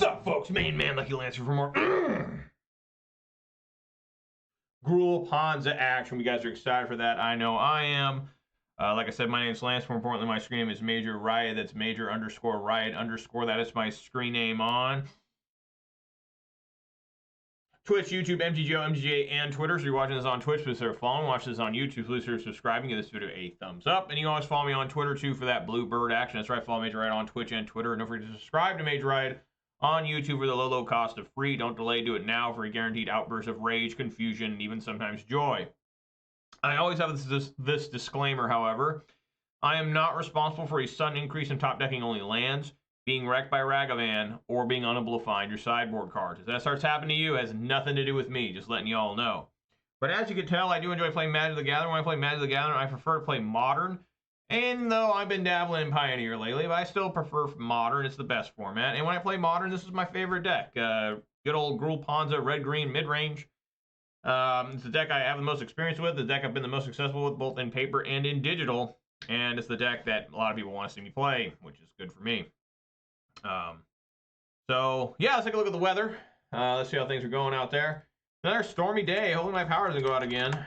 up, folks? Main man Lucky Lancer for more Gruul Ponza action. You guys are excited for that. I know I am. Like I said, my name's Lance. More importantly, my screen name is Major Riot. That's Major _ Riot _ that is my screen name on Twitch, YouTube, MTGO, MTGA, and Twitter. So you're watching this on Twitch, please consider following. Watch this on YouTube, please consider subscribing. Give this video a thumbs up. And you can always follow me on Twitter, too, for that blue bird action. That's right, follow Major Riot on Twitch and Twitter. And don't forget to subscribe to Major Riot on YouTube for the low cost of free. Don't delay, do it now for a guaranteed outburst of rage, confusion, and even sometimes joy. I always have this disclaimer, however. I am not responsible for a sudden increase in top decking only lands, being wrecked by Ragavan, or being unable to find your sideboard cards. If that starts happening to you, it has nothing to do with me, just letting you all know. But as you can tell, I do enjoy playing Magic the Gathering. When I play Magic the Gathering, I prefer to play Modern. And though I've been dabbling in Pioneer lately, but I still prefer Modern. It's the best format. And when I play Modern, this is my favorite deck. Good old Gruul Ponza Red-Green Midrange. It's the deck I have the most experience with, the deck I've been the most successful with, both in paper and in digital. And it's the deck that a lot of people want to see me play, which is good for me. So, yeah, let's take a look at the weather. Let's see how things are going out there. Another stormy day. Hopefully my power doesn't go out again.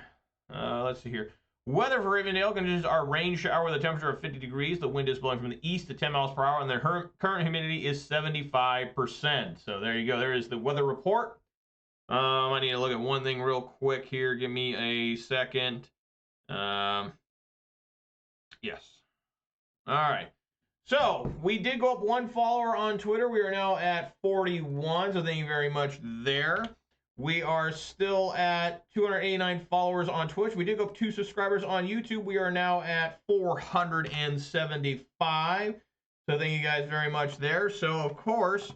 Let's see here. Weather for Rivendell conditions are rain shower with a temperature of 50 degrees. The wind is blowing from the east at 10 miles per hour, and the current humidity is 75%. So there you go. There is the weather report. I need to look at one thing real quick here. Give me a second. Yes. All right. So, we did go up one follower on Twitter. We are now at 41, so thank you very much there. We are still at 289 followers on Twitch. We did go up 2 subscribers on YouTube. We are now at 475. So thank you guys very much there. So, of course,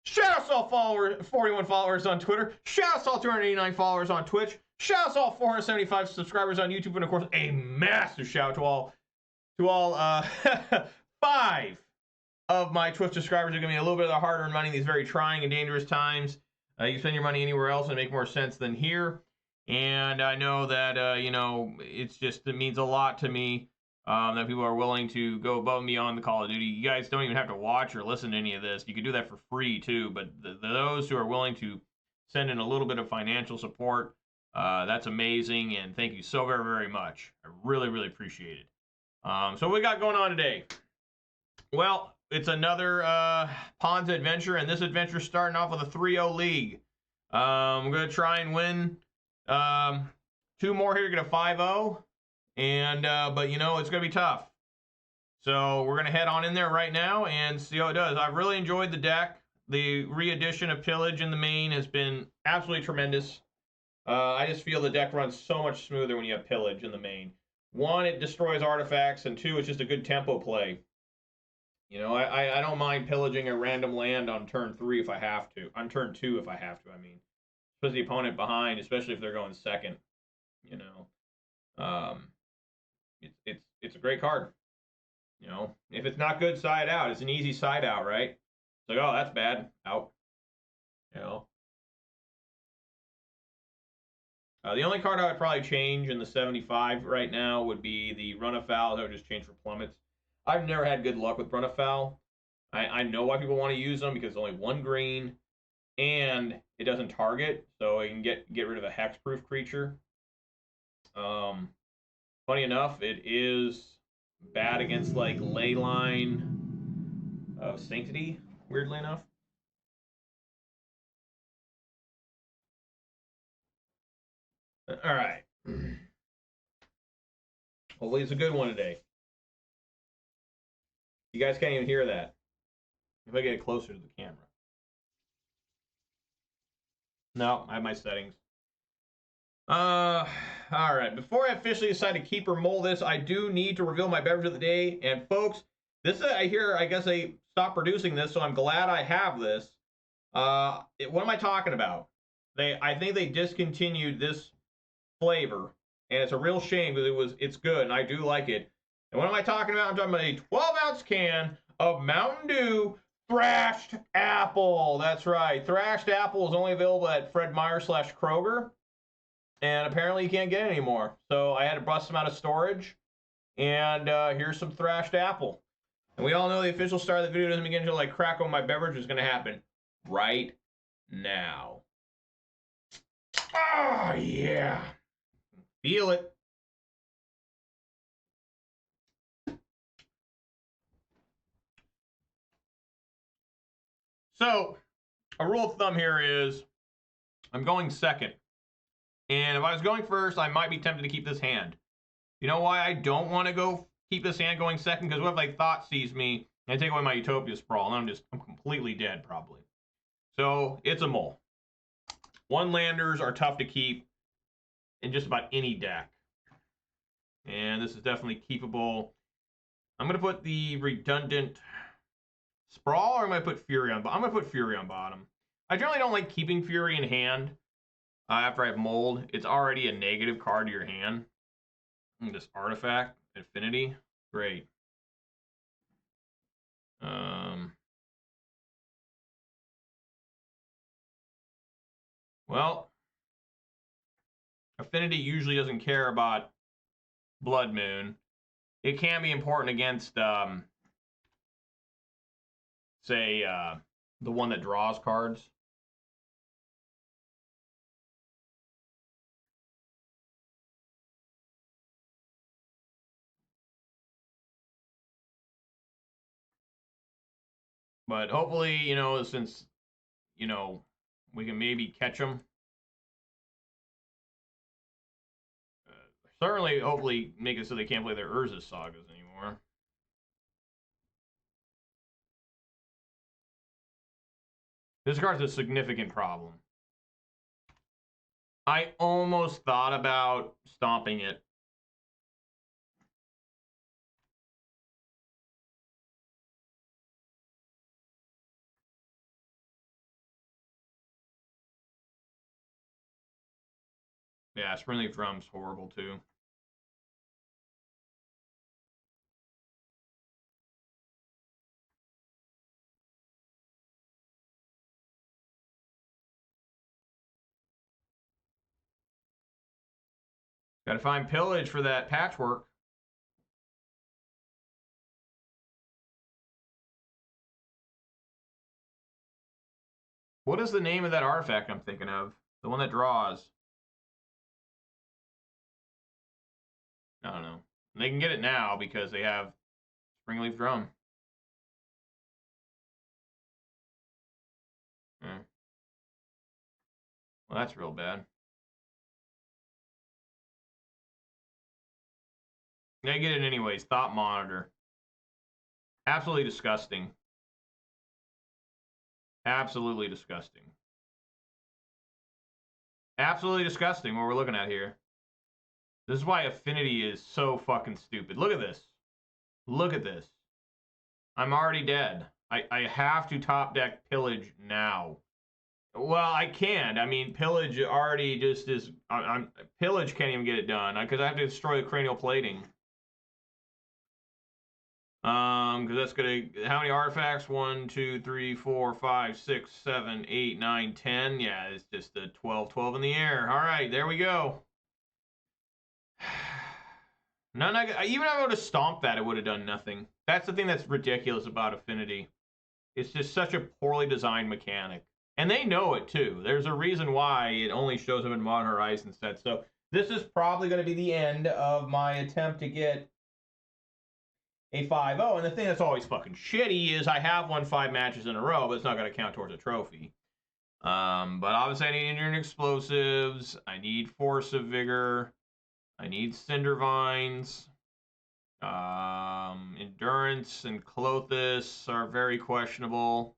shout out to all 41 followers on Twitter. Shout out to all 289 followers on Twitch. Shout out to all 475 subscribers on YouTube. And, of course, a massive shout out to all 5 of my Twitch subscribers are giving me a little bit of the hard-earned money in these very trying and dangerous times. You spend your money anywhere else and make more sense than here. And I know that, you know, it means a lot to me that people are willing to go above and beyond the Call of Duty. You guys don't even have to watch or listen to any of this. You can do that for free, too. But those who are willing to send in a little bit of financial support, that's amazing. And thank you so very, very much. I really, really appreciate it. So what we got going on today? Well, it's another Ponza adventure, and this adventure is starting off with a 3-0 league. I'm going to try and win 2 more here to get a 5-0, and but, you know, it's going to be tough. So we're going to head on in there right now and see how it does. I've really enjoyed the deck. The re-edition of Pillage in the main has been absolutely tremendous. I just feel the deck runs so much smoother when you have Pillage in the main. 1, it destroys artifacts, and 2, it's just a good tempo play. You know, I don't mind pillaging a random land on turn 3 if I have to. On turn 2 if I have to, I mean. Put the opponent behind, especially if they're going second. You know. It's a great card. You know, if it's not good, side out. It's an easy side out, right? It's like, oh, that's bad. Out. You know. The only card I would probably change in the 75 right now would be the Run Afoul. That would just change for plummets. I've never had good luck with Run Afoul. I know why people want to use them because it's only 1 green and it doesn't target, so you can get rid of a hexproof creature. Funny enough, it is bad against like Leyline of Sanctity, weirdly enough. All right. Hopefully it's a good one today. You guys can't even hear that. If I get it closer to the camera. No, I have my settings. All right. Before I officially decide to keep or mold this, I do need to reveal my beverage of the day. And folks, this is, I guess they stopped producing this, so I'm glad I have this. What am I talking about? I think they discontinued this flavor, and it's a real shame because it's good and I do like it. And what am I talking about? I'm talking about a 12-ounce can of Mountain Dew Thrashed Apple. That's right. Thrashed Apple is only available at Fred Meyer / Kroger. And apparently you can't get it anymore. So I had to bust them out of storage. And here's some Thrashed Apple. And we all know the official start of the video doesn't begin until I crack on my beverage is going to happen right now. Oh, yeah. Feel it. So, a rule of thumb here is I'm going second. And if I was going first, I might be tempted to keep this hand. You know why I don't want to keep this hand going second? Because what if like Thought sees me and I take away my Utopia Sprawl and I'm completely dead probably. So it's a mole. One landers are tough to keep in just about any deck. And this is definitely keepable. I'm going to put the redundant Sprawl, or am I put Fury on bottom? I'm going to put Fury on bottom. I generally don't like keeping Fury in hand after I have Mold. It's already a negative card to your hand. And this artifact, Affinity, great. Well, Affinity usually doesn't care about Blood Moon. It can be important against, say, the one that draws cards. But hopefully, you know, since, you know, we can maybe catch them. Certainly, hopefully, make it so they can't play their Urza Sagas anymore. This card's a significant problem. I almost thought about stomping it. Yeah, Springleaf Drum's horrible too. Gotta find Pillage for that patchwork. What is the name of that artifact I'm thinking of? The one that draws. I don't know. They can get it now because they have Springleaf Drum. Yeah. Well, that's real bad. They get it anyways. Thought Monitor. Absolutely disgusting. Absolutely disgusting. Absolutely disgusting what we're looking at here. This is why Affinity is so fucking stupid. Look at this. Look at this. I'm already dead. I have to top deck Pillage now. Well, I can't. I mean, Pillage already just is... Pillage can't even get it done because I have to destroy the cranial plating. Because that's gonna... How many artifacts? 1, 2, 3, 4, 5, 6, 7, 8, 9, 10. Yeah, it's just a 12, 12 in the air. All right, there we go. Even if I would have stomped that, it would have done nothing. That's the thing that's ridiculous about Affinity. It's just such a poorly designed mechanic. And they know it, too. There's a reason why it only shows up in Modern Horizons sets. So this is probably going to be the end of my attempt to get a 5-0. And the thing that's always fucking shitty is I have won 5 matches in a row, but it's not going to count towards a trophy. But obviously I need Engineering Explosives. I need Force of Vigor. I need Cinder Vines. Endurance and Clothis are very questionable.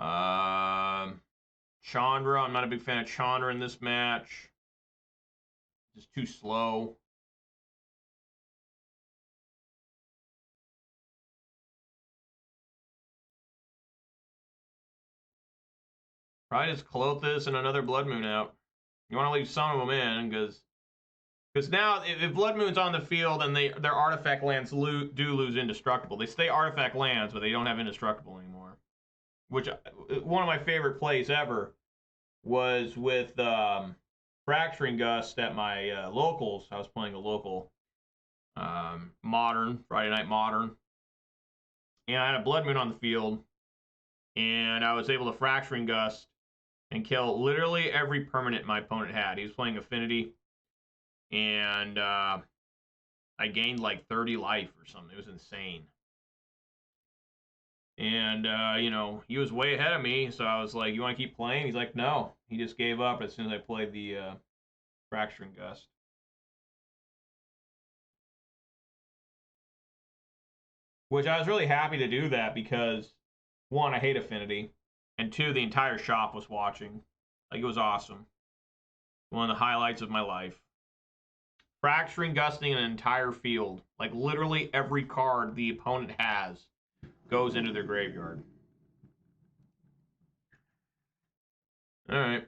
Chandra, I'm not a big fan of Chandra in this match. Just too slow. Probably just Clothis and another Blood Moon out. You want to leave some of them in because now if Blood Moon's on the field and their artifact lands do lose indestructible. They stay artifact lands, but they don't have indestructible anymore. Which one of my favorite plays ever was with Fracturing Gust at my locals. I was playing a local Modern, Friday Night Modern. and I had a Blood Moon on the field, and I was able to Fracturing Gust and kill literally every permanent my opponent had. He was playing Affinity, and I gained like 30 life or something. It was insane. And, you know, he was way ahead of me, so I was like, you want to keep playing? He's like, no. He just gave up as soon as I played the Fracturing Gust. Which I was really happy to do that because, one, I hate Affinity, and two, the entire shop was watching. Like, it was awesome. One of the highlights of my life. Fracturing Gusting an entire field. Like, literally every card the opponent has goes into their graveyard. Alright.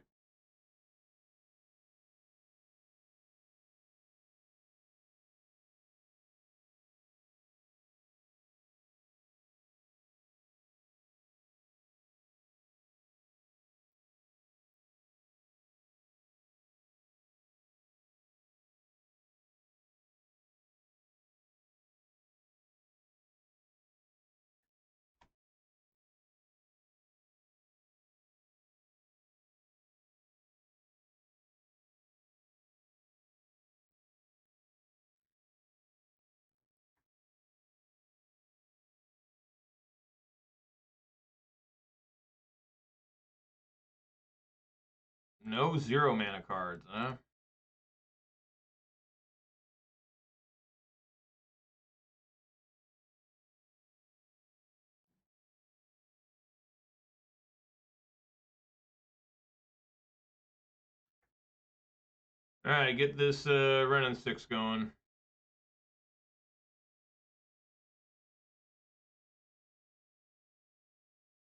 No 0 mana cards, huh? Alright, get this Ren and 6 going.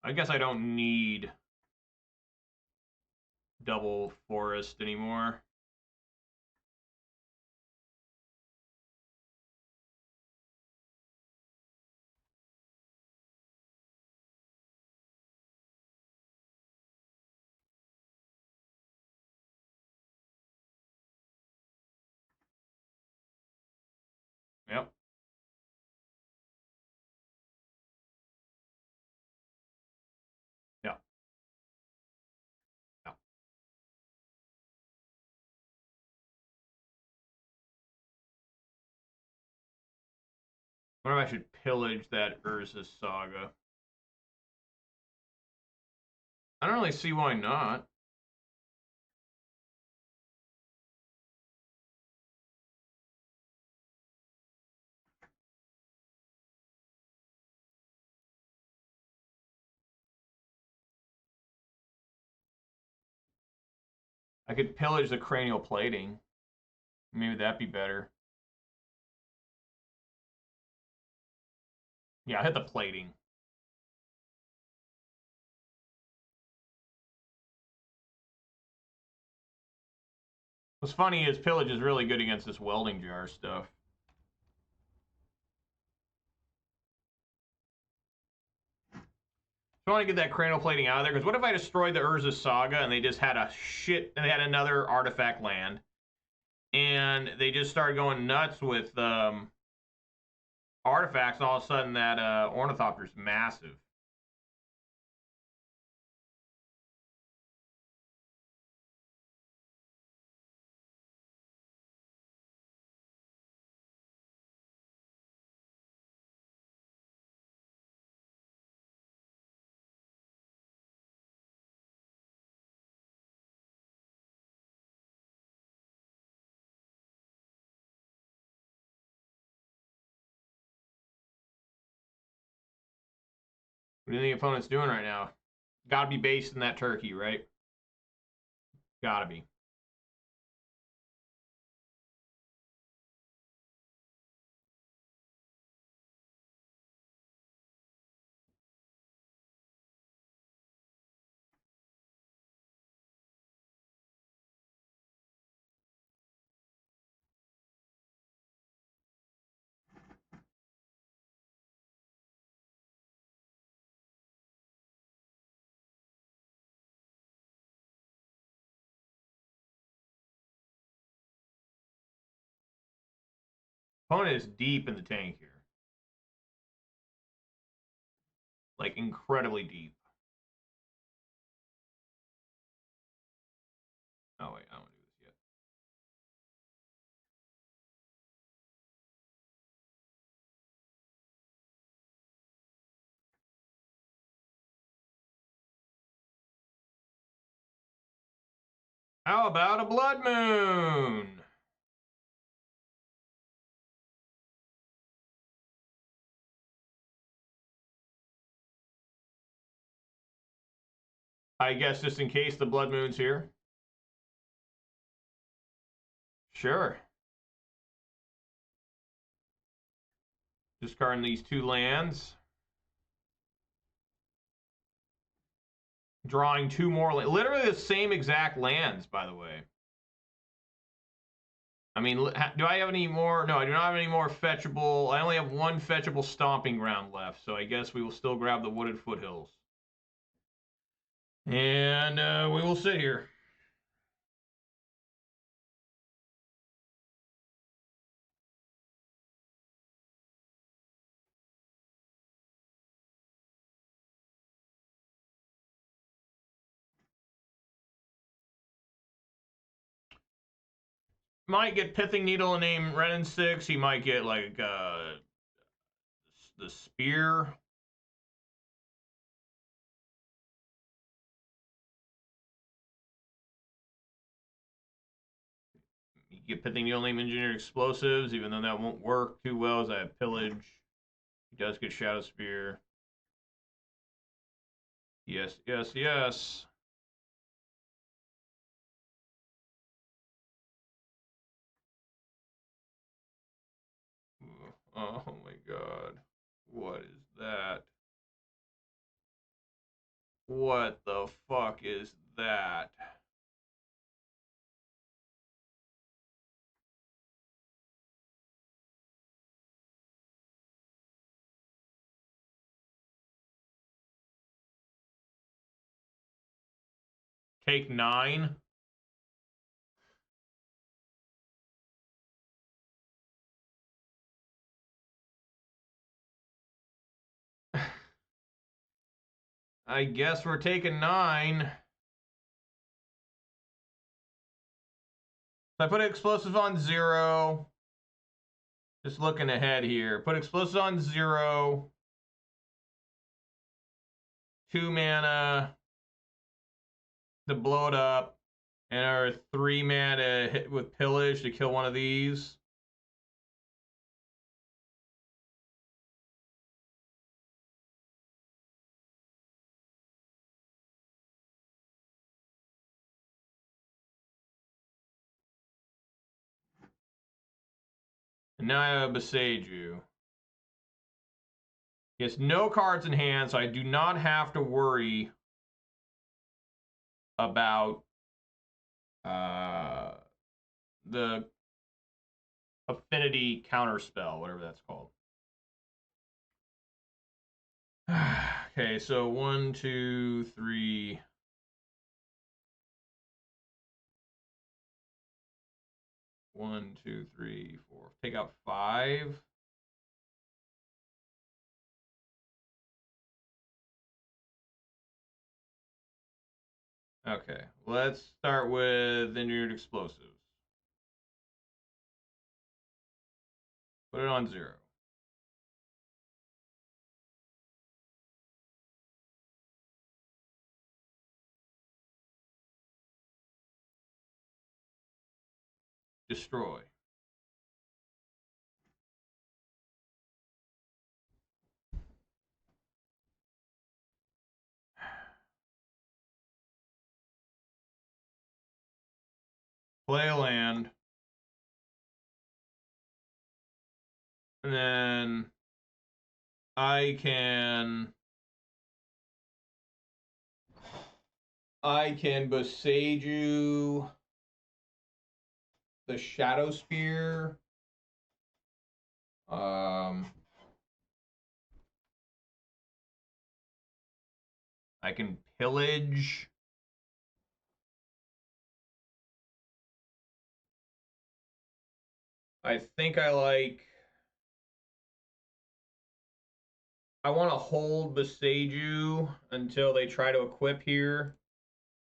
I guess I don't need double forest anymore. Yep. Yep. Yep. I wonder if I should pillage that Urza Saga. I don't really see why not. I could pillage the cranial plating. Maybe that'd be better. Yeah, I hit the plating. What's funny is pillage is really good against this welding jar stuff. So I want to get that cranial plating out of there, because what if I destroyed the Urza Saga and they just had a shit, and they had another artifact land, and they just started going nuts with artifacts, and all of a sudden that Ornithopter's massive. What do you think the opponent's doing right now? Gotta be based in that turkey, right? Gotta be. Opponent is deep in the tank here. like incredibly deep. Oh wait, I don't want to do this yet. How about a blood moon? I guess just in case the blood moon's here. Sure. Discarding these 2 lands. Drawing 2 more. Literally the same exact lands, by the way. I mean, do I have any more? No, I do not have any more fetchable. I only have 1 fetchable stomping ground left, so I guess we will still grab the wooded foothills. And we will sit here. Might get Pithing Needle and name Renin 6. He might get like the spear. You get Pithing Needle name Engineered Explosives, even though that won't work too well as I have Pillage. He does get Shadow Spear. Yes, yes, yes. Oh my god. What is that? What the fuck is that? Take 9? I guess we're taking 9. So I put explosive on 0. Just looking ahead here. Put explosive on 0. 2 mana to blow it up. And our 3 mana hit with Pillage to kill one of these. And now I have Besage. He has no cards in hand, so I do not have to worry about the Affinity counterspell, whatever that's called. Okay, so 1, 2, 3. One, 2, 3, 4. Take out 5. Okay, let's start with Engineered Explosives. Put it on 0. Destroy. Play a land. And then I can Besage you the Shadow Spear. I can Pillage. I think I like I want to hold Beseiju until they try to equip here.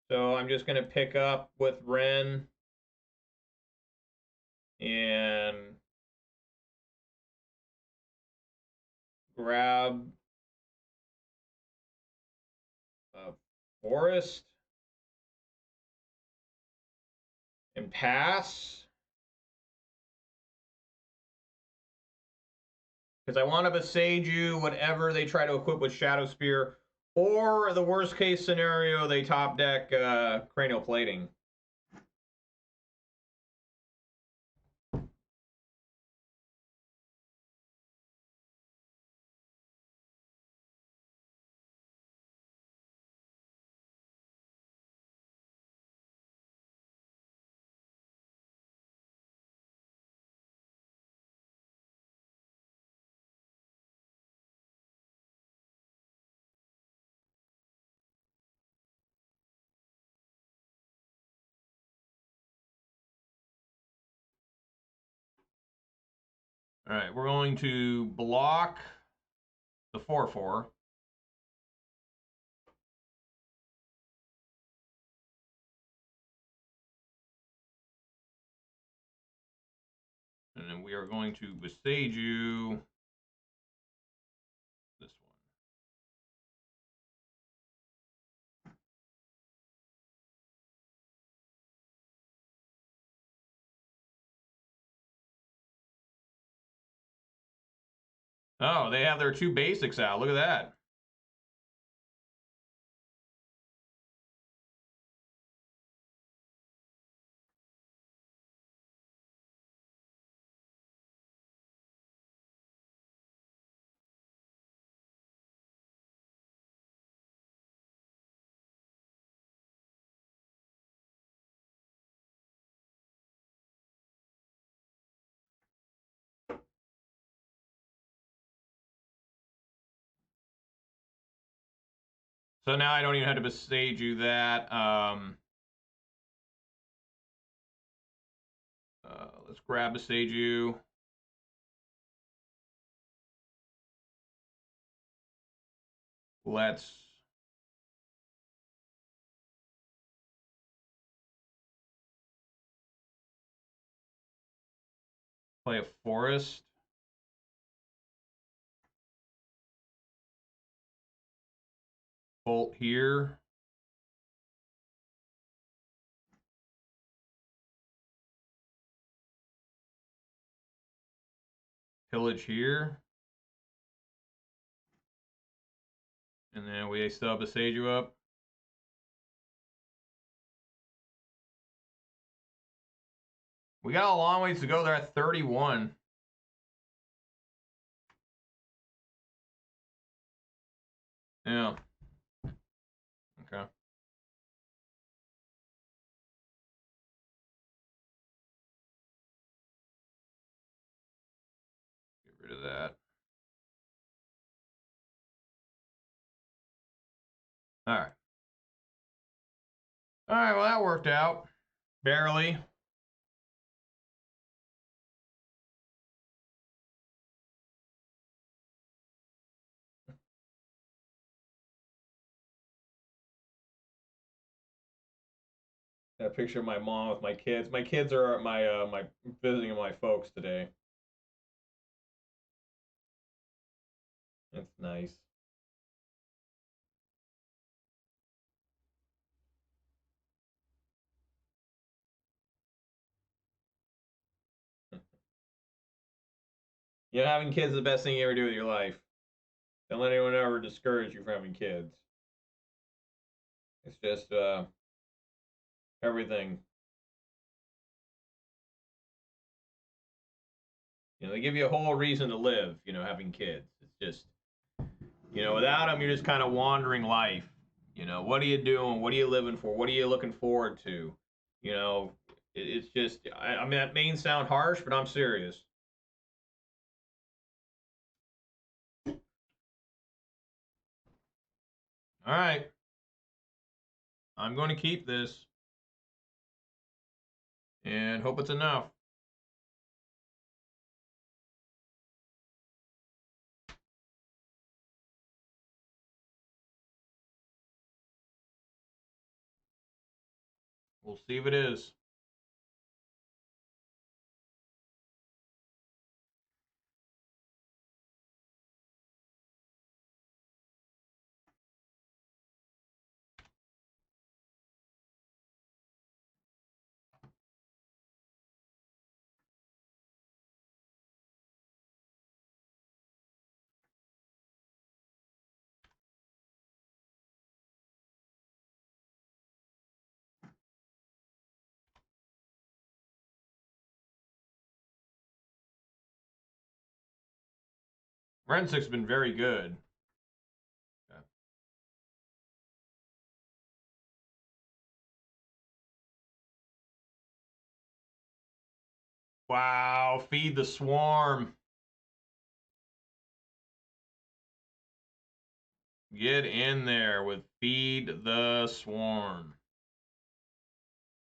So I'm just going to pick up with Ren and grab a Forest and pass. Because I want to Beseiju whatever they try to equip with Shadow Spear, or the worst case scenario, they top deck Cranial Plating. All right, we're going to block the 4/4. And then we are going to Beseiju this one. Oh, they have their 2 basics out. Look at that. So now I don't even have to Beseiju that. Let's grab Beseiju. Let's play a Forest. Bolt here. Pillage here. And then we still have Beseiju up. We got a long ways to go. They're at 31. Yeah. Okay. Get rid of that. All right. All right, well, that worked out. Barely. That picture of my mom with my kids. My kids are at my visiting my folks today. It's nice. You know, having kids is the best thing you ever do with your life. Don't let anyone ever discourage you from having kids. It's just everything. You know, they give you a whole reason to live, you know, having kids. It's just, you know, without them, you're just kind of wandering life. You know, what are you doing? What are you living for? What are you looking forward to? You know, it's just, I mean, that may sound harsh, but I'm serious. All right. I'm going to keep this and hope it's enough. We'll see if it is. Rensick's been very good. Okay. Wow, feed the swarm. Get in there with feed the swarm.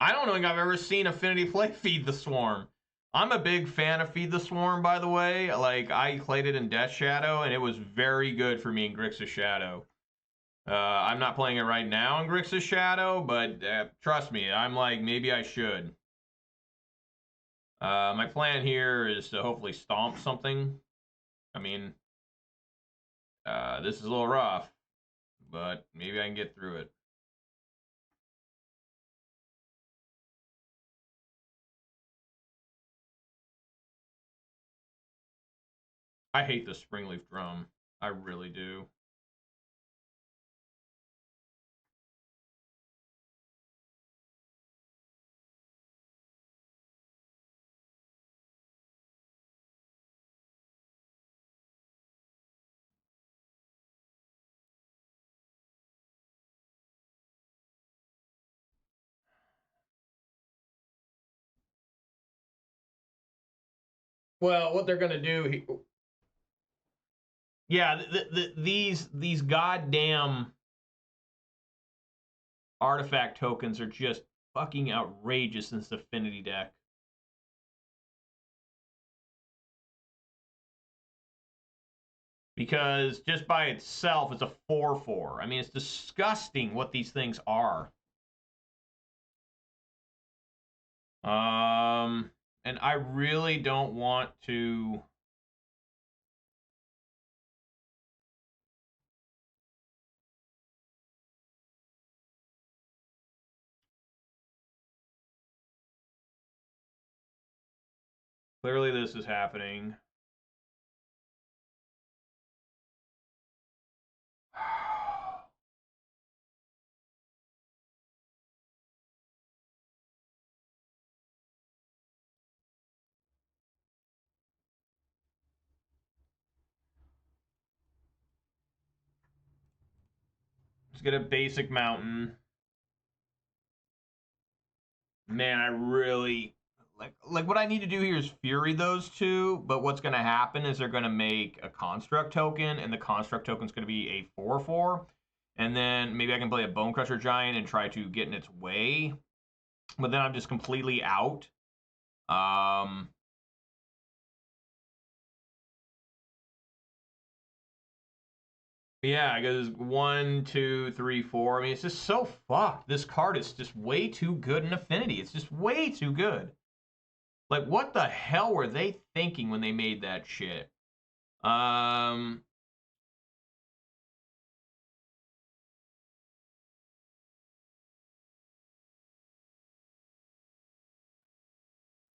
I don't think I've ever seen Affinity play Feed the Swarm. I'm a big fan of Feed the Swarm, by the way. Like, I played it in Death Shadow, and it was very good for me in Grixis Shadow. I'm not playing it right now in Grixis Shadow, but trust me, I'm like, maybe I should. My plan here is to hopefully stomp something. I mean, this is a little rough, but maybe I can get through it. I hate the Springleaf Drum. I really do. Well, what they're gonna do? Yeah, these goddamn artifact tokens are just fucking outrageous in this Affinity deck. Because just by itself, it's a 4/4. I mean, it's disgusting what these things are. And I really don't want to. Clearly, this is happening. Let's get a basic mountain. Man, I really like what I need to do here is Fury those two, but what's going to happen is they're going to make a construct token, and the construct token is going to be a 4/4, and then maybe I can play a Bone Crusher Giant and try to get in its way, but then I'm just completely out. Yeah, because 1, 2, 3, 4. I mean, it's just so fucked. This card is just way too good in Affinity. It's just way too good. Like, what the hell were they thinking when they made that shit?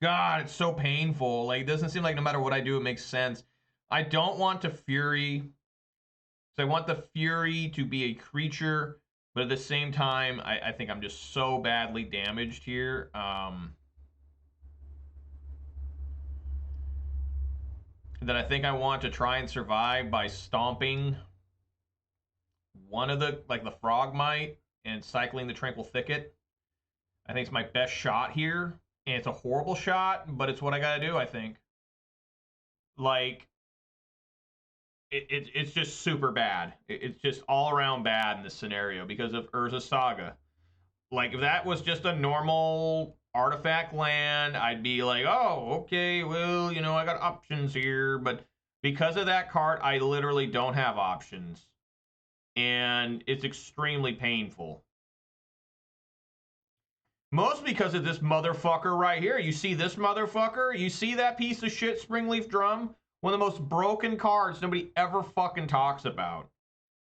God, it's so painful. Like, it doesn't seem like no matter what I do, it makes sense. I don't want to Fury. So I want the Fury to be a creature, but at the same time, I think I'm just so badly damaged here. That I think I want to try and survive by stomping one of the, like the Frogmite and cycling the Tranquil Thicket. I think it's my best shot here. And it's a horrible shot, but it's what I gotta do, I think. Like, it's just super bad. It's just all around bad in this scenario because of Urza Saga. Like, if that was just a normal artifact land, I'd be like, oh, okay, well, you know, I got options here. But because of that card, I literally don't have options. And it's extremely painful. Mostly because of this motherfucker right here. You see this motherfucker? You see that piece of shit Springleaf Drum? One of the most broken cards nobody ever fucking talks about.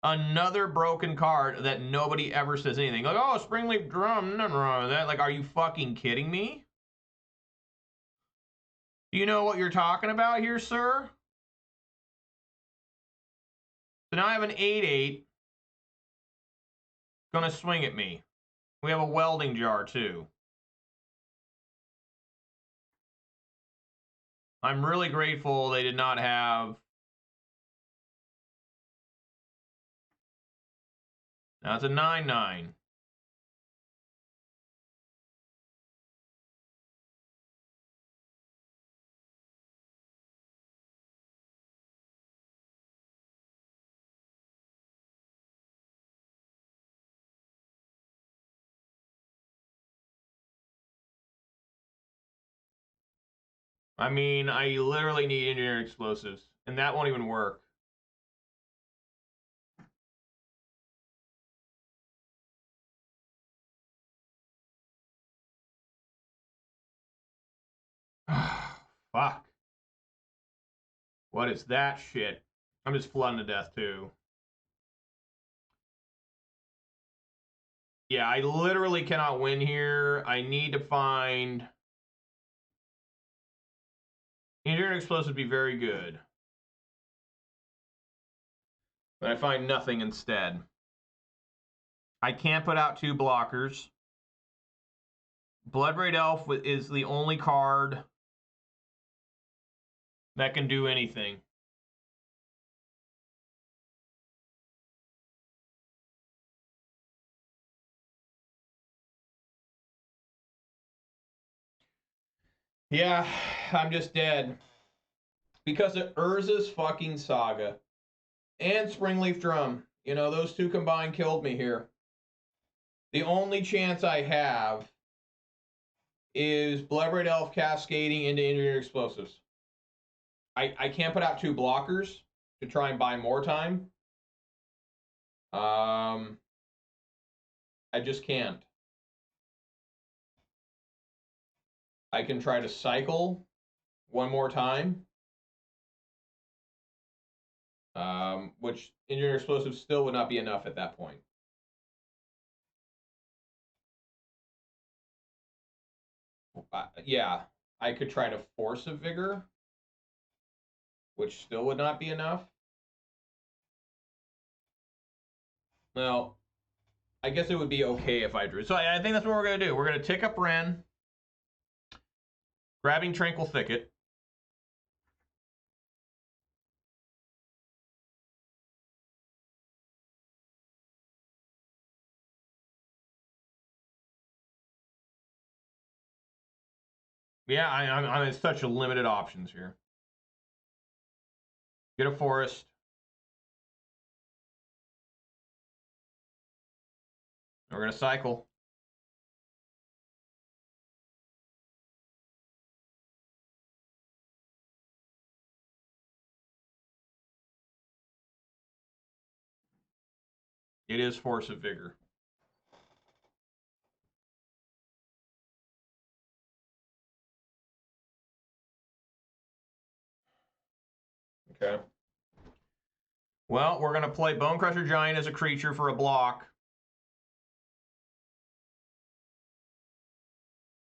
Another broken card that nobody ever says anything. Like, oh, Springleaf Drum, nothing wrong with that. Like, are you fucking kidding me? Do you know what you're talking about here, sir? So now I have an 8/8. Gonna swing at me. We have a welding jar, too. I'm really grateful they did not have... Now it's a 9/9. I mean, I literally need engineering explosives, and that won't even work. Fuck. What is that shit? I'm just flooding to death, too. Yeah, I literally cannot win here. I need to find... Engineering explosives would be very good. But I find nothing instead. I can't put out 2 blockers. Bloodbraid Elf is the only card that can do anything. Yeah, I'm just dead. Because of Urza's fucking Saga. And Springleaf Drum. You know, those 2 combined killed me here. The only chance I have is Bloodbraid Elf cascading into engineering explosives. I can't put out 2 blockers to try and buy more time. I just can't. I can try to cycle one more time. Which engineering explosives still would not be enough at that point. Yeah, I could try to force a vigor, which still would not be enough. Well, I guess it would be okay if I drew. So I think that's what we're going to do. We're going to tick up Ren, grabbing Tranquil Thicket. Yeah, I'm in such a limited options here. Get a forest. We're going to cycle. It is Force of Vigor. Okay. Well, we're going to play Bone Crusher Giant as a creature for a block.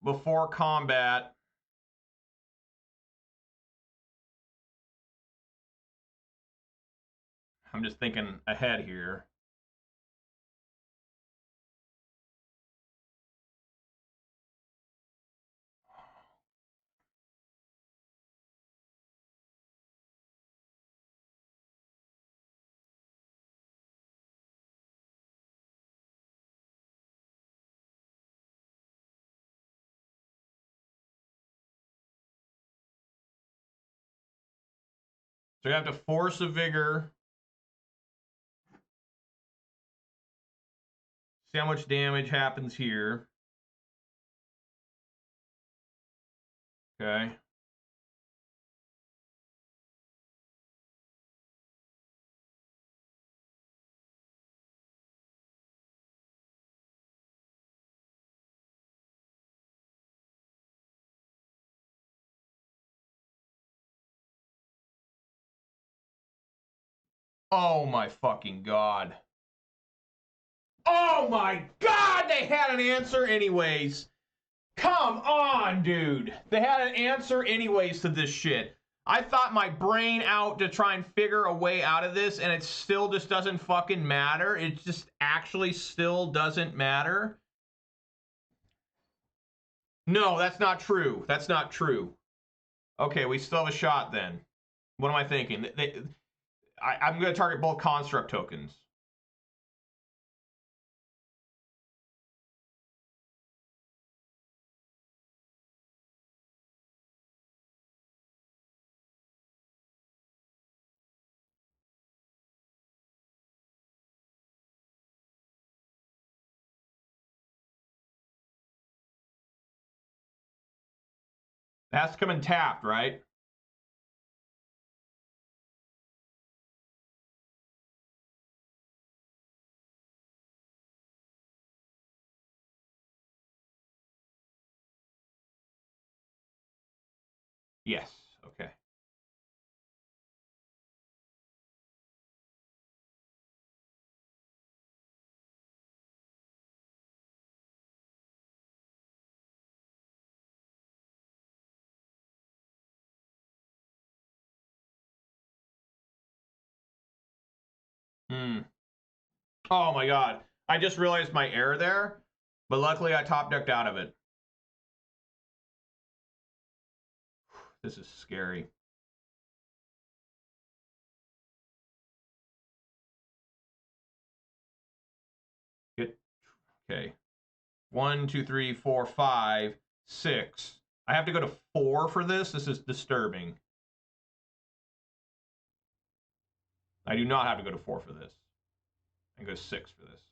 Before combat. I'm just thinking ahead here. So you have to Force a Vigor. See how much damage happens here. Okay. Oh my fucking god. Oh my god, they had an answer anyways. Come on, dude. They had an answer anyways to this shit. I thought my brain out to try and figure a way out of this, and it still just doesn't fucking matter. It just actually still doesn't matter. No, that's not true. That's not true. Okay, we still have a shot then. What am I thinking? I'm going to target both construct tokens. It has to come in tapped, right? Yes. Okay. Oh my god. I just realized my error there, but luckily I top decked out of it. This is scary. Okay. 1, 2, 3, 4, 5, 6. I have to go to 4 for this. This is disturbing. I do not have to go to 4 for this. I go 6 for this.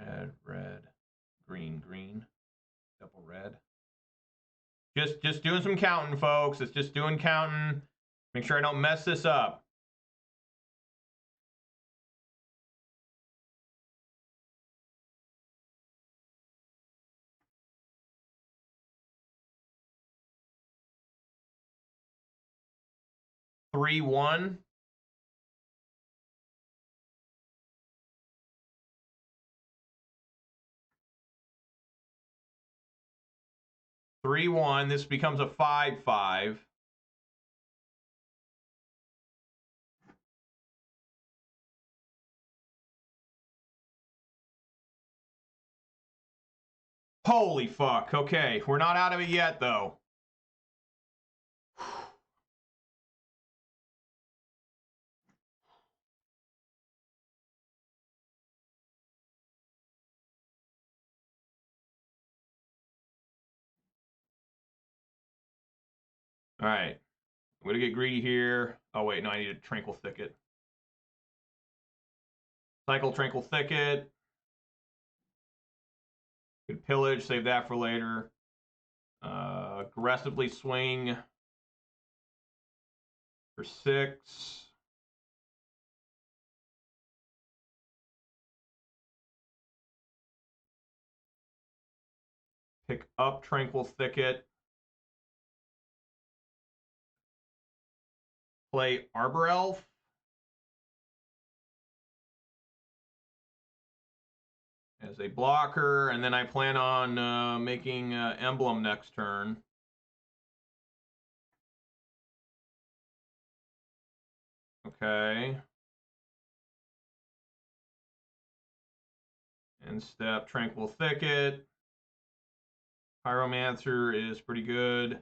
Red, red, green, green, double red. Just doing some counting, folks. It's just doing counting. Make sure I don't mess this up. Three, 1. Three, 1. This becomes a 5, 5. Holy fuck. Okay, we're not out of it yet, though. All right. I'm going to get greedy here. Oh, wait. No, I need a Tranquil Thicket. Cycle Tranquil Thicket. Could pillage. Save that for later. Aggressively swing for 6. Pick up Tranquil Thicket. Play Arbor Elf. As a blocker, and then I plan on making Emblem next turn. Okay. End step, Tranquil Thicket. Pyromancer is pretty good.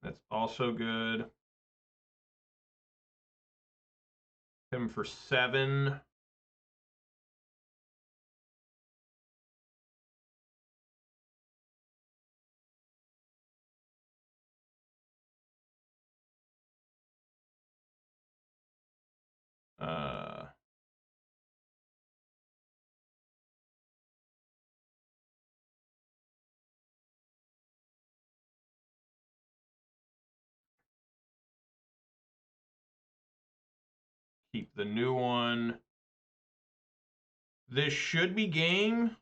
That's also good. Hit him for 7. Keep the new one. This should be game.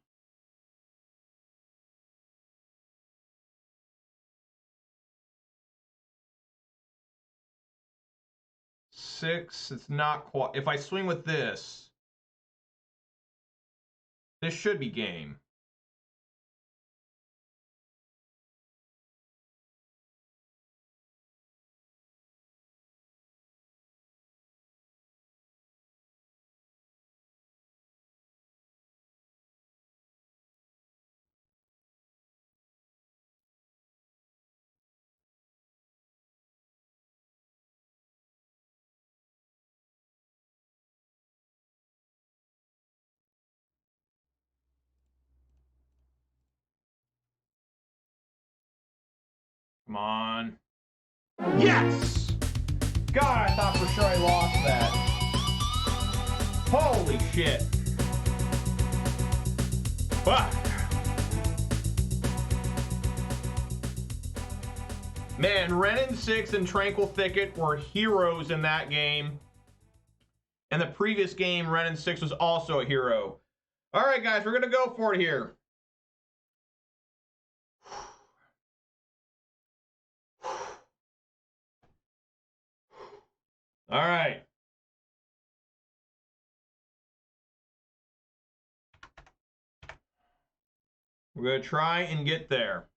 6. It's not quite. If I swing with this, this should be game. Come on. Yes! God, I thought for sure I lost that. Holy shit. Fuck. Man, Renin 6 and Tranquil Thicket were heroes in that game. And the previous game, Renin 6 was also a hero. All right, guys, we're going to go for it here. All right. We're going to try and get there.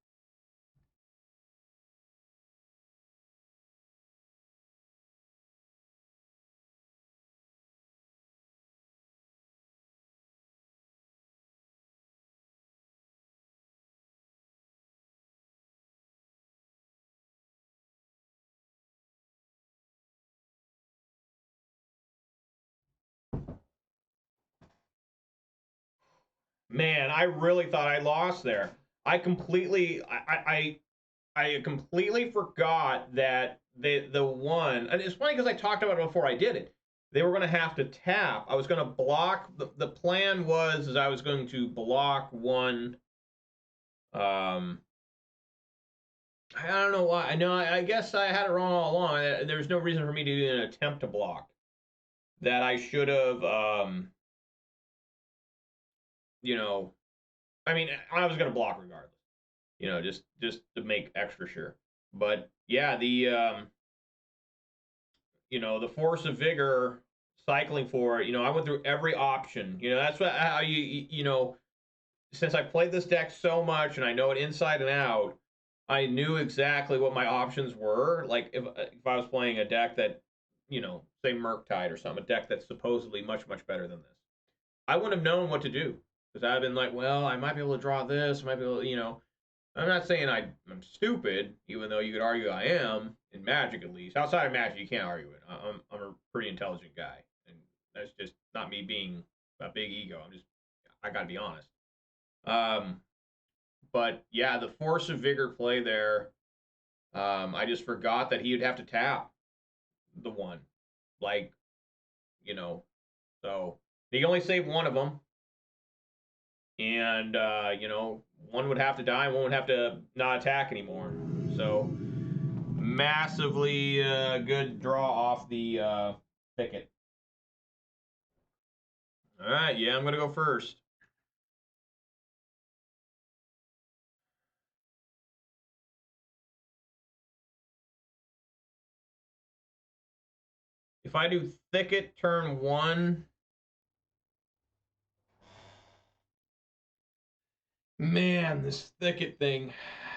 Man, I really thought I lost there. I completely forgot that the one, and it's funny because I talked about it before I did it. They were going to have to tap. I was going to block. The plan was I was going to block one. I don't know why. I guess I had it wrong all along. There's no reason for me to even attempt to block. That I should have, you know, I mean, I was going to block regardless. You know, just to make extra sure. But yeah, the you know, the force of vigor cycling for it. You know, I went through every option. You know, that's how you know. Since I played this deck so much and I know it inside and out, I knew exactly what my options were. Like if I was playing a deck that, you know, say Murktide or something, a deck that's supposedly much better than this, I wouldn't have known what to do because I've been like, well, I might be able to draw this, I might be able to, you know. I'm not saying I'm stupid, even though you could argue I am in Magic at least. Outside of Magic, you can't argue it. I'm a pretty intelligent guy, and that's just not me being a big ego. I gotta be honest. But yeah, the force of vigor play there. I just forgot that he would have to tap the one, like, you know. So he only saved one of them, and you know, one would have to die, one would have to not attack anymore. So massively good draw off the thicket. All right, yeah, I'm gonna go first. If I do thicket turn 1, man, this thicket thing,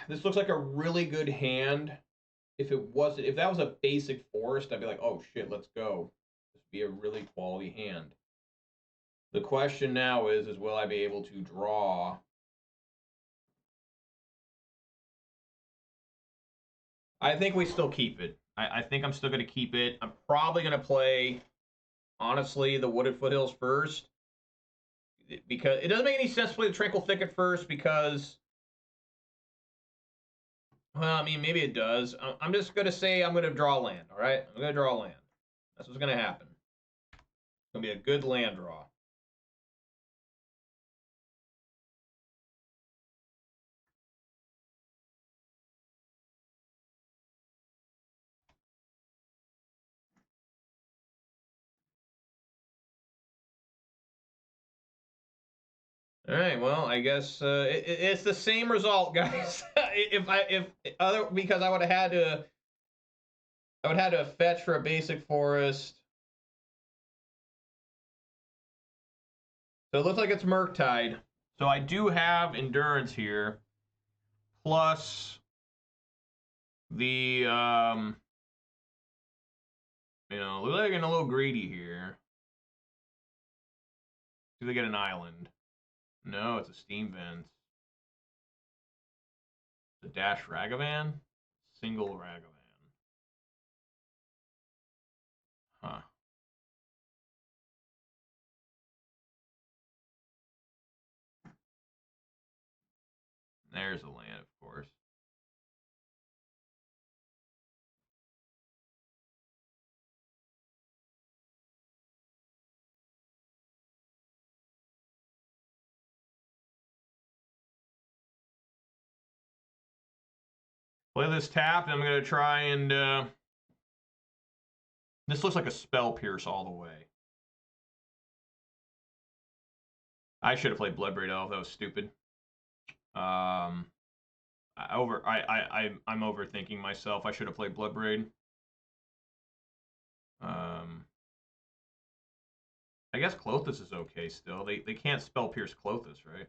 this looks like a really good hand. If that was a basic forest, I'd be like, oh shit, let's go. This would be a really quality hand. The question now is will I be able to draw? I think we still keep it. I think I'm still going to keep it. I'm probably going to play, honestly, the Wooded Foothills first. Because it doesn't make any sense to play the Tranquil Thicket first because, well, I mean, maybe it does. I'm just going to say I'm going to draw land, all right? I'm going to draw land. That's what's going to happen. It's going to be a good land draw. All right, well, I guess it's the same result, guys. Because I would have had to I would have to fetch for a basic forest. So it looks like it's Murktide. So I do have endurance here. Plus the you know, look like I'm getting a little greedy here. Do they get an island? No, it's a steam vent. The dash Ragavan? Single Ragavan. Huh. There's the land, of course. Play this tapped, and I'm going to try and... This looks like a Spell Pierce all the way. I should have played Bloodbraid Elf. That was stupid. I'm overthinking myself. I should have played Bloodbraid. I guess Klothys is okay still. They can't Spell Pierce Klothys, right?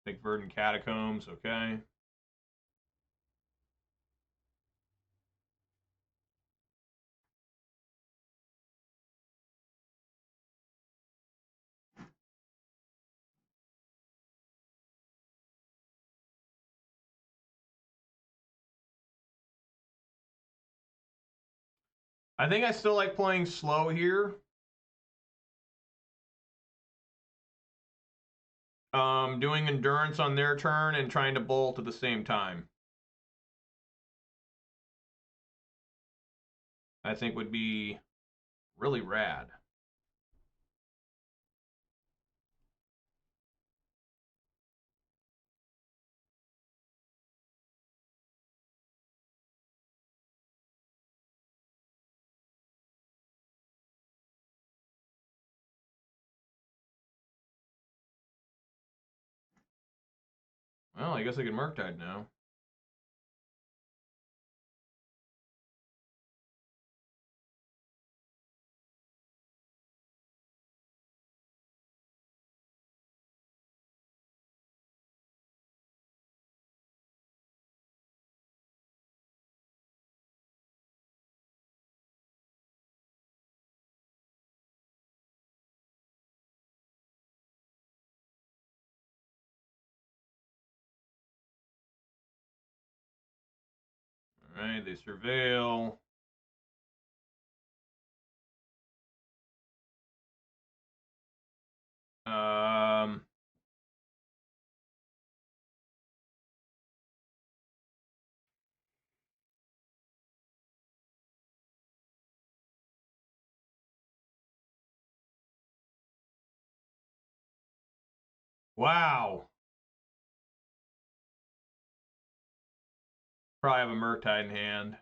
Take Verdant Catacombs, okay. I think I still like playing slow here. Doing endurance on their turn and trying to bolt at the same time. I think would be really rad. Well, I guess I can Murktide now. All right, they surveil. Wow. Probably have a Murktide in hand.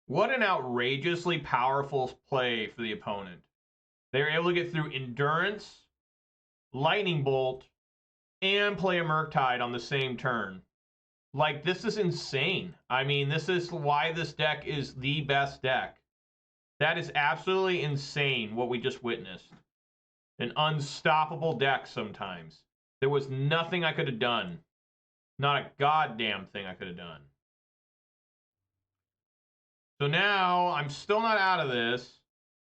What an outrageously powerful play for the opponent. They were able to get through Endurance, Lightning Bolt, and play a Murktide on the same turn. Like, this is insane. I mean, this is why this deck is the best deck. That is absolutely insane what we just witnessed. An unstoppable deck sometimes. There was nothing I could have done. Not a goddamn thing I could have done. So now, I'm still not out of this.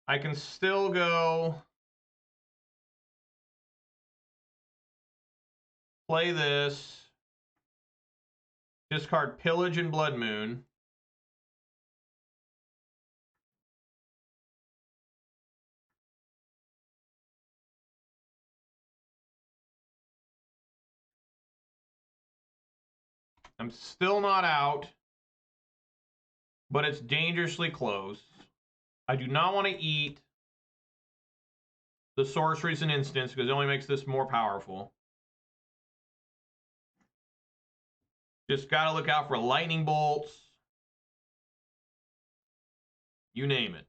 I can still go... play this. Discard Pillage and Blood Moon. I'm still not out, but it's dangerously close. I do not want to eat the sorceries and instants because it only makes this more powerful. Just got to look out for lightning bolts. You name it.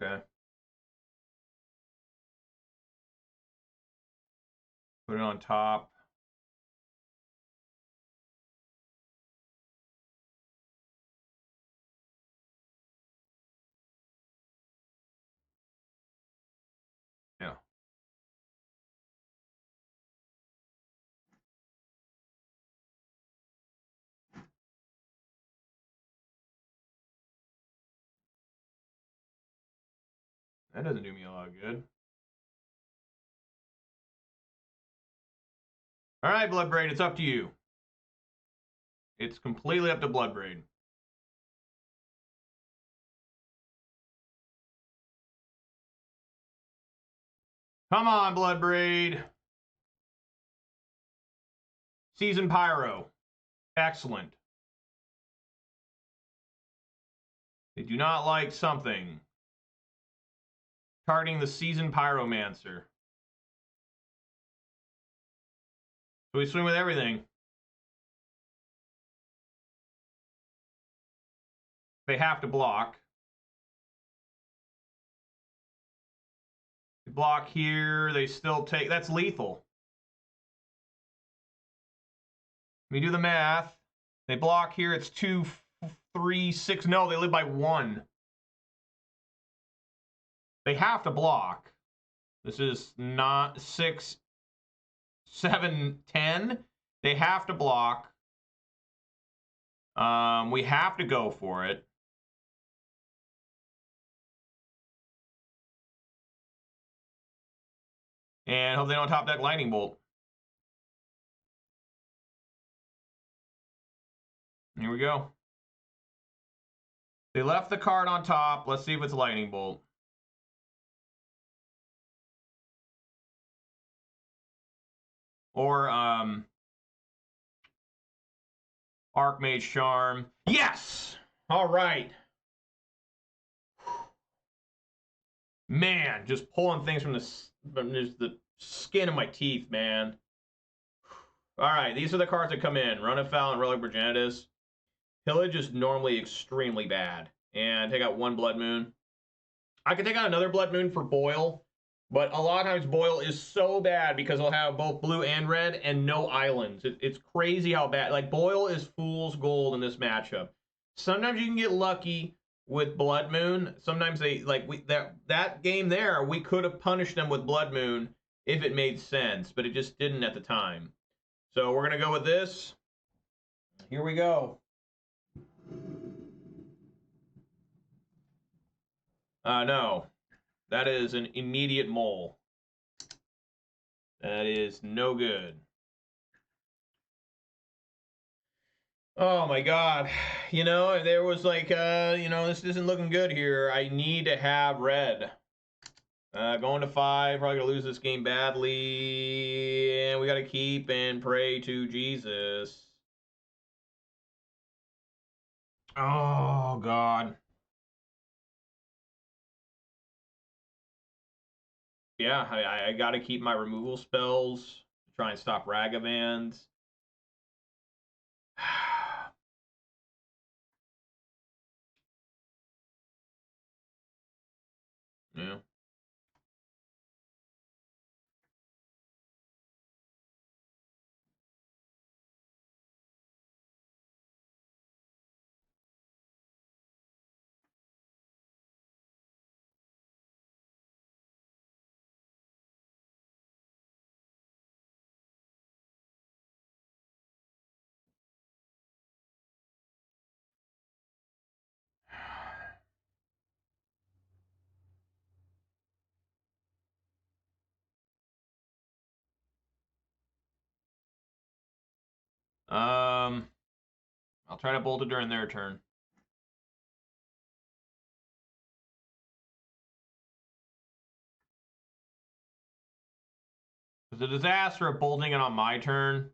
Okay. Put it on top. Yeah. That doesn't do me a lot of good. All right, Bloodbraid, it's up to you. It's completely up to Bloodbraid. Come on, Bloodbraid. Season Pyro. Excellent. They do not like something. Targeting the Seasoned Pyromancer. So we swing with everything. They have to block. They block here. They still take... That's lethal. We do the math. They block here. It's 2, 3, 6. No, they live by 1. They have to block. This is not 6, 7, 10. They have to block. We have to go for it. And hope they don't top deck Lightning Bolt. Here we go. They left the card on top. Let's see if it's Lightning Bolt. Or Archmage Charm. Yes! All right. Man, just pulling things from the skin of my teeth, man. All right, these are the cards that come in. Run Afoul and Relic Progenitus. Pillage is normally extremely bad. And take out 1 Blood Moon. I could take out another Blood Moon for Boil, but a lot of times Boil is so bad because it'll have both blue and red and no islands. It's crazy how bad. Like, Boil is fool's gold in this matchup. Sometimes you can get lucky with Blood Moon. Sometimes they, like, that game there, we could have punished them with Blood Moon if it made sense, but it just didn't at the time. So we're going to go with this. Here we go. No. That is an immediate mole. That is no good. Oh my god. You know, if there was like, you know, this isn't looking good here. I need to have red. Going to 5. Probably going to lose this game badly. And we got to keep and pray to Jesus. Oh, God. Yeah, I got to keep my removal spells to try and stop Ragavans. Yeah. I'll try to bolt it during their turn. The disaster of bolting it on my turn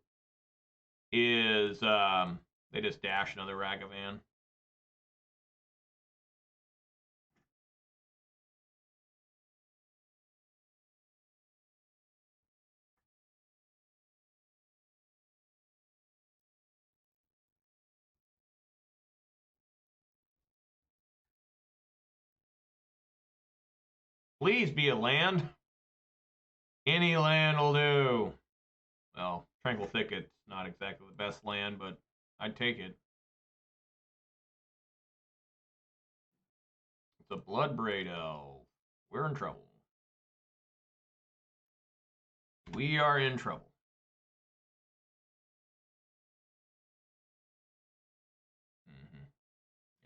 is they just dash another Ragavan. Please be a land. Any land will do. Well, Tranquil Thicket's not exactly the best land, but I'd take it. It's a Bloodbraid Elf. We're in trouble. We are in trouble.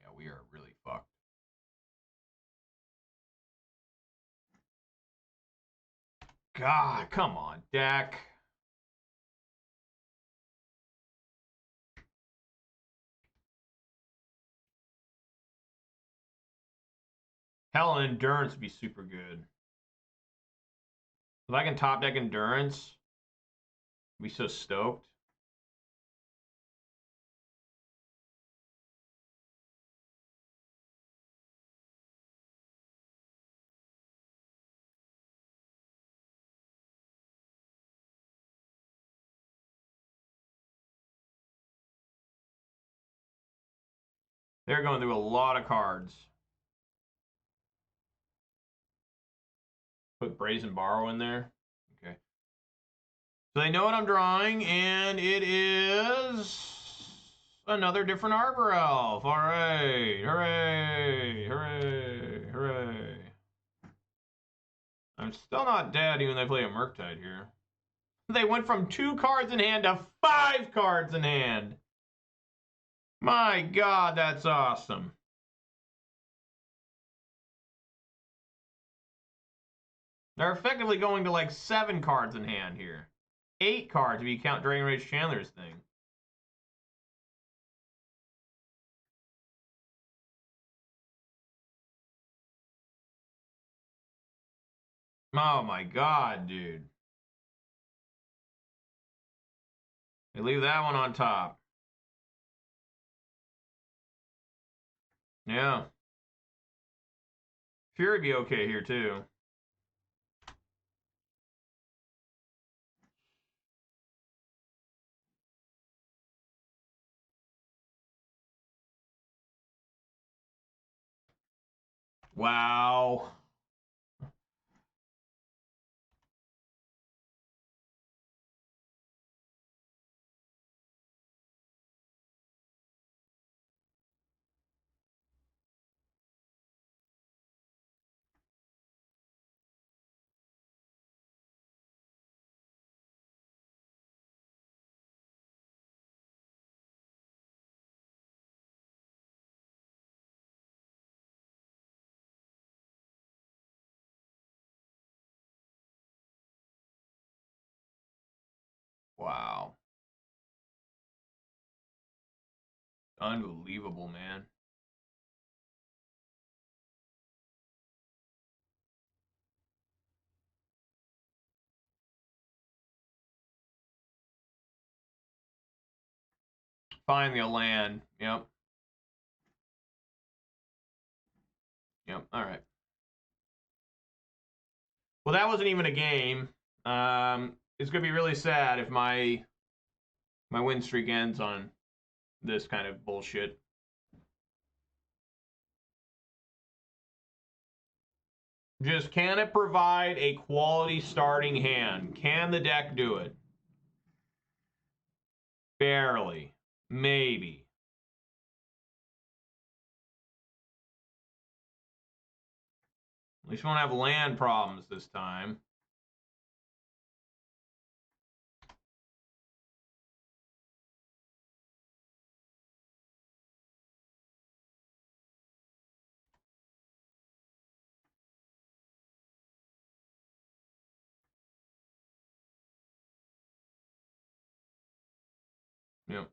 Yeah, we are really fucked. God, come on, deck. Hell, Endurance would be super good. If I can top deck Endurance, I'd be so stoked. They're going through a lot of cards. Put Brazen Borrow in there. Okay. So they know what I'm drawing, and it is another different Arbor Elf. All right. Hooray. Hooray. Hooray. I'm still not dead even though I play a Murktide here. They went from 2 cards in hand to 5 cards in hand. My God, that's awesome. They're effectively going to like 7 cards in hand here. 8 cards if you count Dragon Rage Chandler's thing. Oh my God, dude. They leave that one on top. Yeah. Fury be okay here too. Wow. Wow. Unbelievable, man. Finally a land. Yep. Yep. All right. Well, that wasn't even a game. It's gonna be really sad if my win streak ends on this kind of bullshit. Just can it provide a quality starting hand? Can the deck do it? Barely. Maybe. At least we won't have land problems this time. Yep.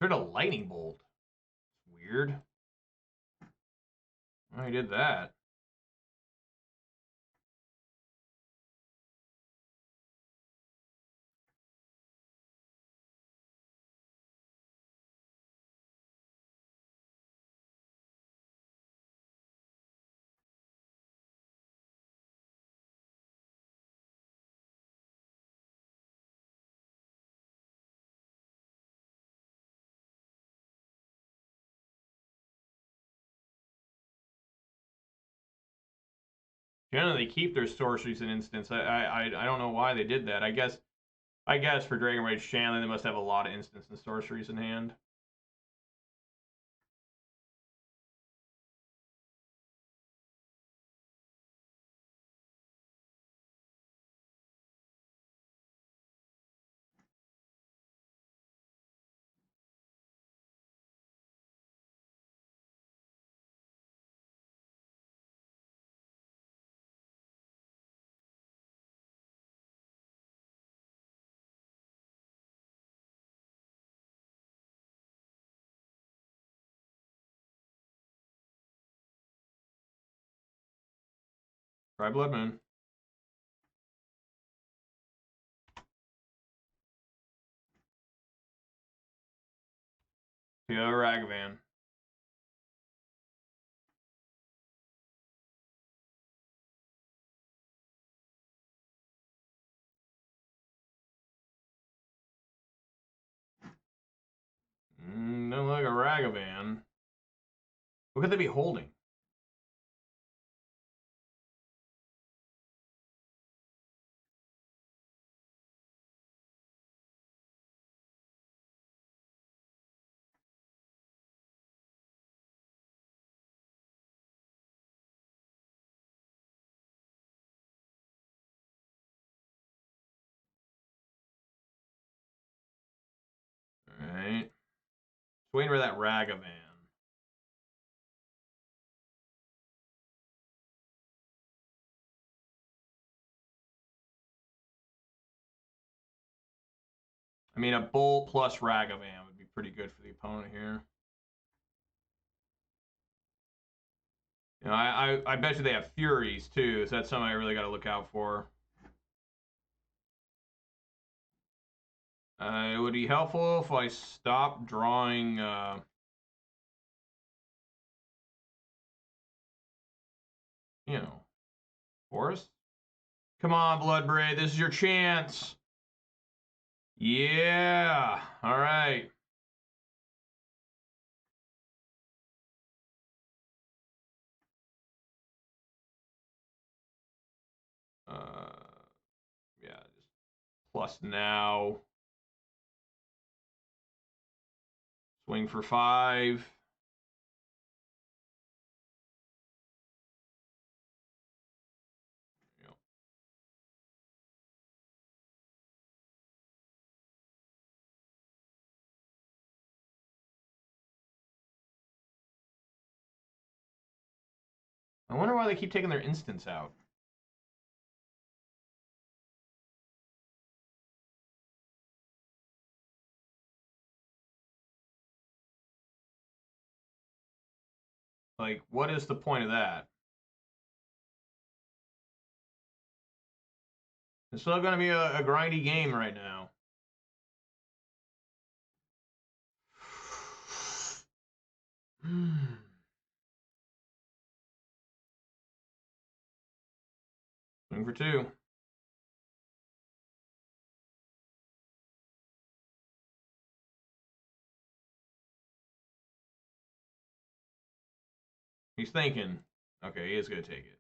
There's a lightning bolt. Weird. Oh, he did that. Generally, they keep their sorceries and instants. I don't know why they did that. I guess for Dragon Rage Shanley, they must have a lot of instants and sorceries in hand. Try Blood Moon. Yeah, Ragavan. Don't look like a Ragavan. What could they be holding? Alright. Waiting for that Ragavan. I mean, a Bolt plus Ragavan would be pretty good for the opponent here. You know, I bet you they have Furies too, so that's something I really got to look out for. It would be helpful if I stopped drawing. You know, Boros. Come on, Bloodbraid, this is your chance. Yeah. All right. Yeah, just plus now. Swing for 5. Yep. I wonder why they keep taking their instants out. Like, what is the point of that? It's still going to be a grindy game right now. Swing for 2. He's thinking. Okay, he is going to take it.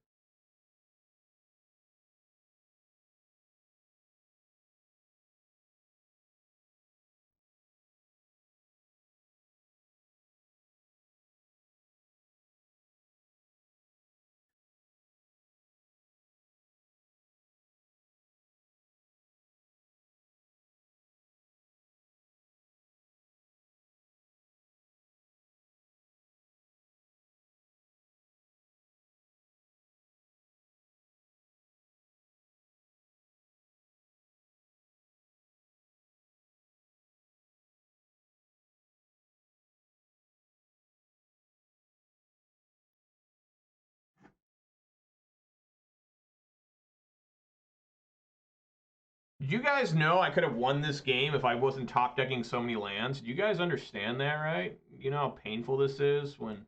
Did you guys know I could have won this game if I wasn't top decking so many lands? Do you guys understand that, right? You know how painful this is when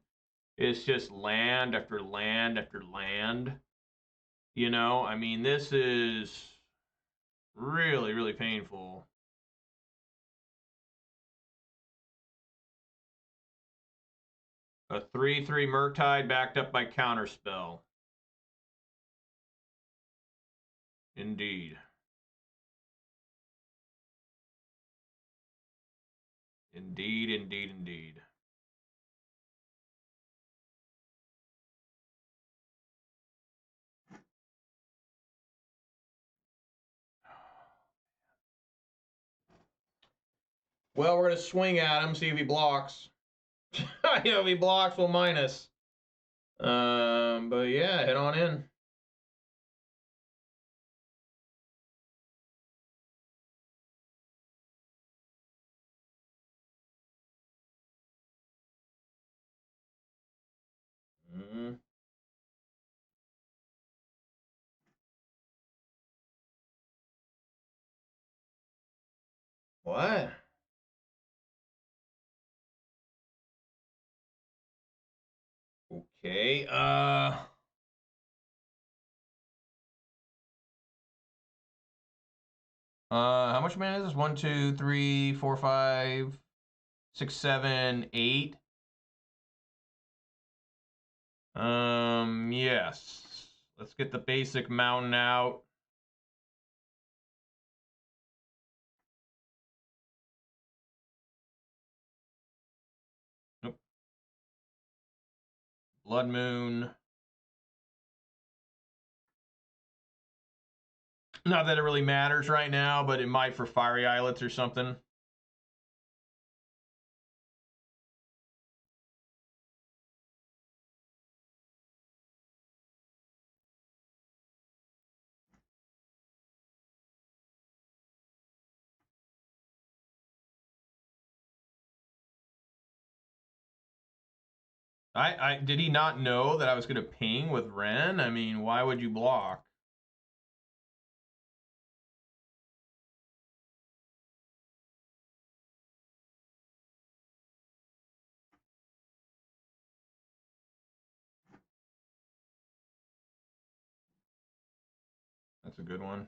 it's just land after land after land? You know, I mean, this is really, really painful. A 3/3 Murktide backed up by Counterspell. Indeed. Indeed, indeed, indeed. Well, we're going to swing at him, see if he blocks. You know, if he blocks, we'll minus. But yeah, head on in. Mm. What? Okay. How much mana is this? 1, 2, 3, 4, 5, 6, 7, 8. Yes. Let's get the basic mountain out. Nope. Blood Moon. Not that it really matters right now, but it might for Fiery Islets or something. Did he not know that I was going to ping with Ren? I mean, why would you block? That's a good one.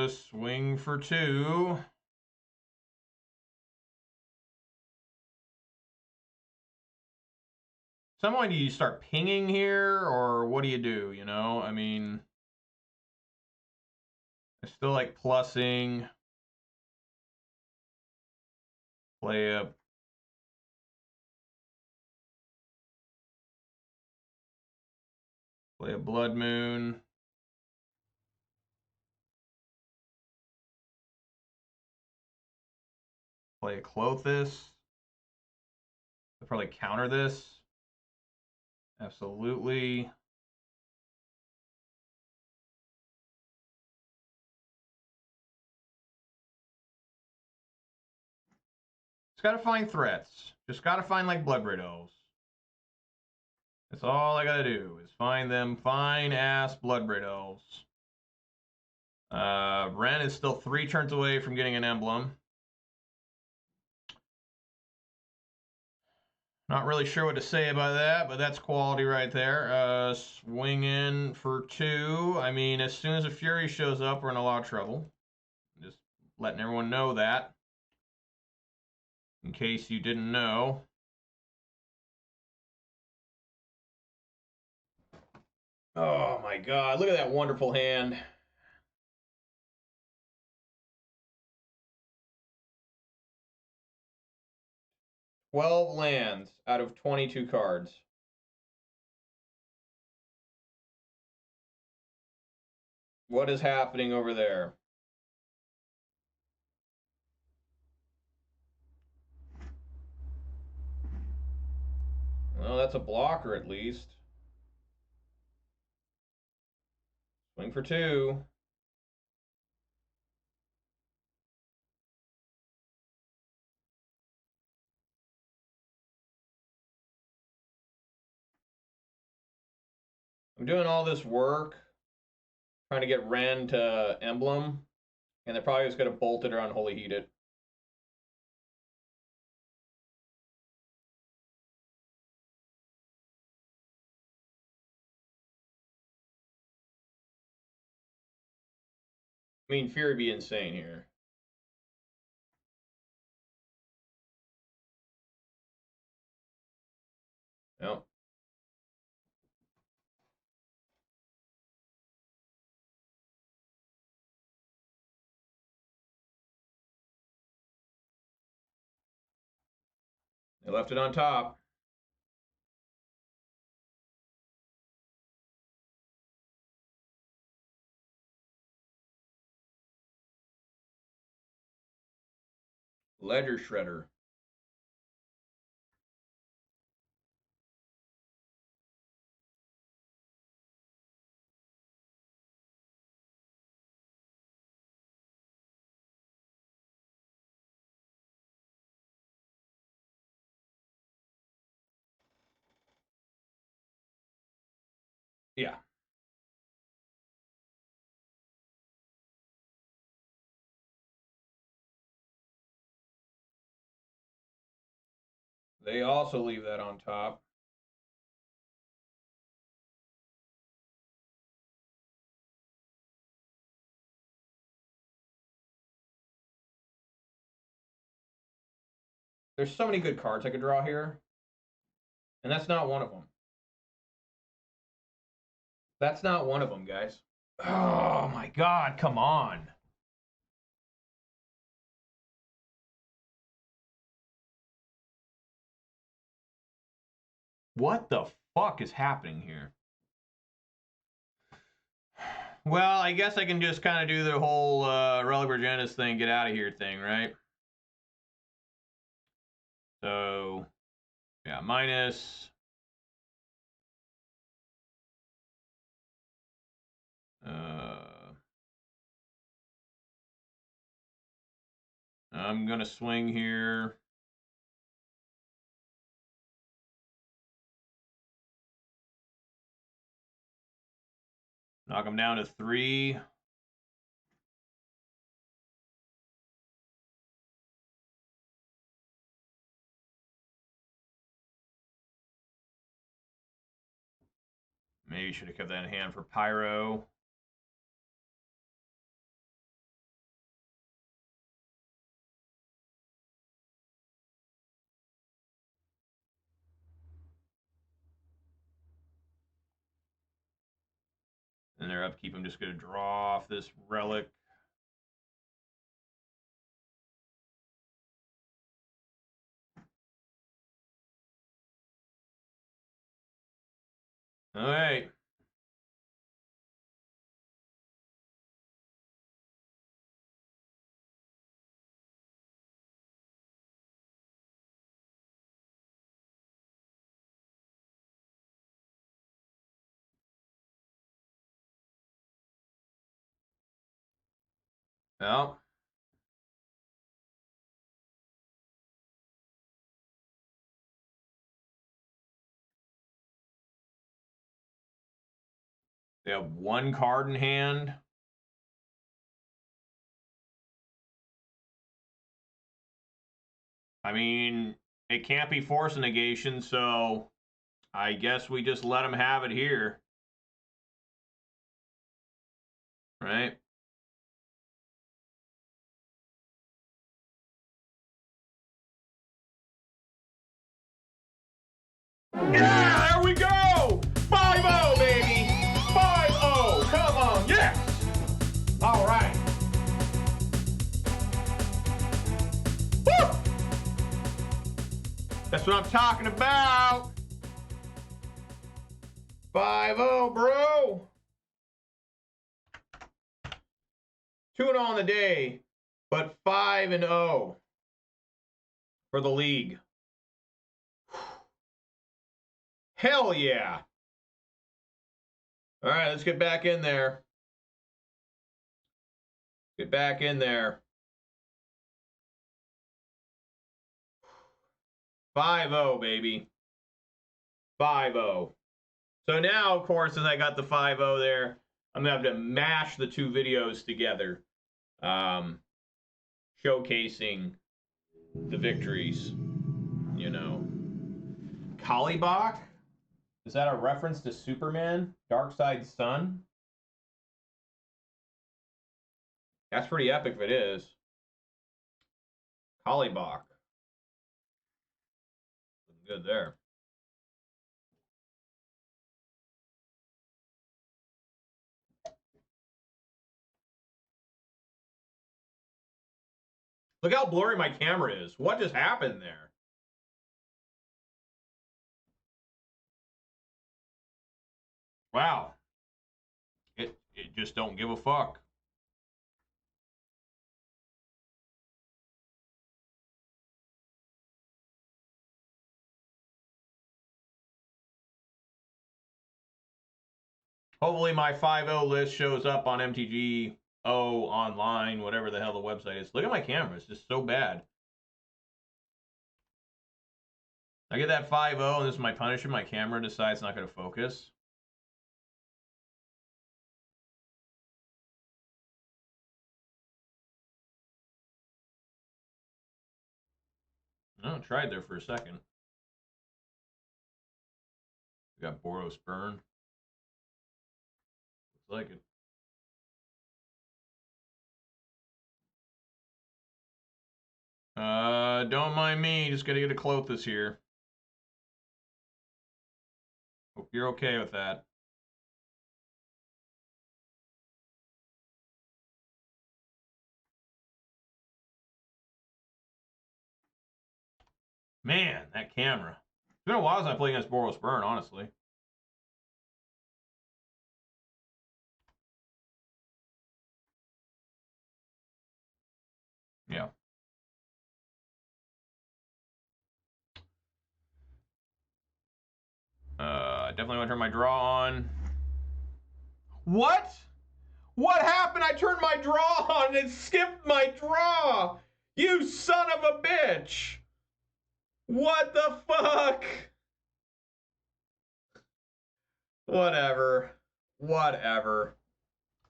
Swing for 2. Some point, do you start pinging here, or what do you do? You know, I mean, I still like plussing. Play a Blood Moon. Play a Clothis. I'll probably counter this. Absolutely. Just gotta find threats. Just gotta find like Bloodbraid Elves. That's all I gotta do is find them fine ass Bloodbraid Elves. Ren is still 3 turns away from getting an emblem. Not really sure what to say about that, but that's quality right there. Swing in for 2. I mean, as soon as a Fury shows up, we're in a lot of trouble. Just letting everyone know that. In case you didn't know. Oh my god, look at that wonderful hand. $12 lands out of 22 cards. What is happening over there? Well, that's a blocker at least. Swing for 2. I'm doing all this work trying to get Ren to Emblem, and they're probably just going to bolt it or Unholy Heat it. I mean, Fury would be insane here. Nope. They left it on top. Ledger Shredder. Yeah. They also leave that on top. There's so many good cards I could draw here. And that's not one of them. That's not one of them, guys. Oh my god, come on. What the fuck is happening here? Well, I guess I can just kind of do the whole Relic Virginis thing, get out of here thing, right? So, yeah, minus. I'm going to swing here. Knock him down to 3. Maybe should have kept that in hand for Pyro. And their upkeep, I'm just going to draw off this Relic. All right. Well. They have 1 card in hand. I mean, it can't be force negation, so I guess we just let them have it here. Right? Yeah, there we go! 5-0, baby! 5-0! Come on, yes! All right. Woo! That's what I'm talking about! 5-0, bro! 2-0 on the day, but 5-0 for the league. Hell yeah! All right, let's get back in there. Get back in there. 5-0, baby. 5-0. So now, of course, as I got the 5-0 there, I'm going to have to mash the two videos together, showcasing the victories, you know. Kalibak? Is that a reference to Superman? Darkseid's son? That's pretty epic if it is. Kalibak. Good there. Look how blurry my camera is. What just happened there? Wow. It just don't give a fuck. Hopefully my 5-0 list shows up on MTGO online, whatever the hell the website is. Look at my camera. It's just so bad. I get that 5-0 and this is my punishment. My camera decides not going to focus. Oh, tried there for a second. We got Boros burn. Looks like it. Don't mind me. Just gotta get a Clothis here. Hope you're okay with that. Man, that camera. It's been a while since I played against Boros Burn, honestly. Yeah. Definitely want to turn my draw on. What? What happened? I turned my draw on and skipped my draw. You son of a bitch. What the fuck? Whatever. Whatever.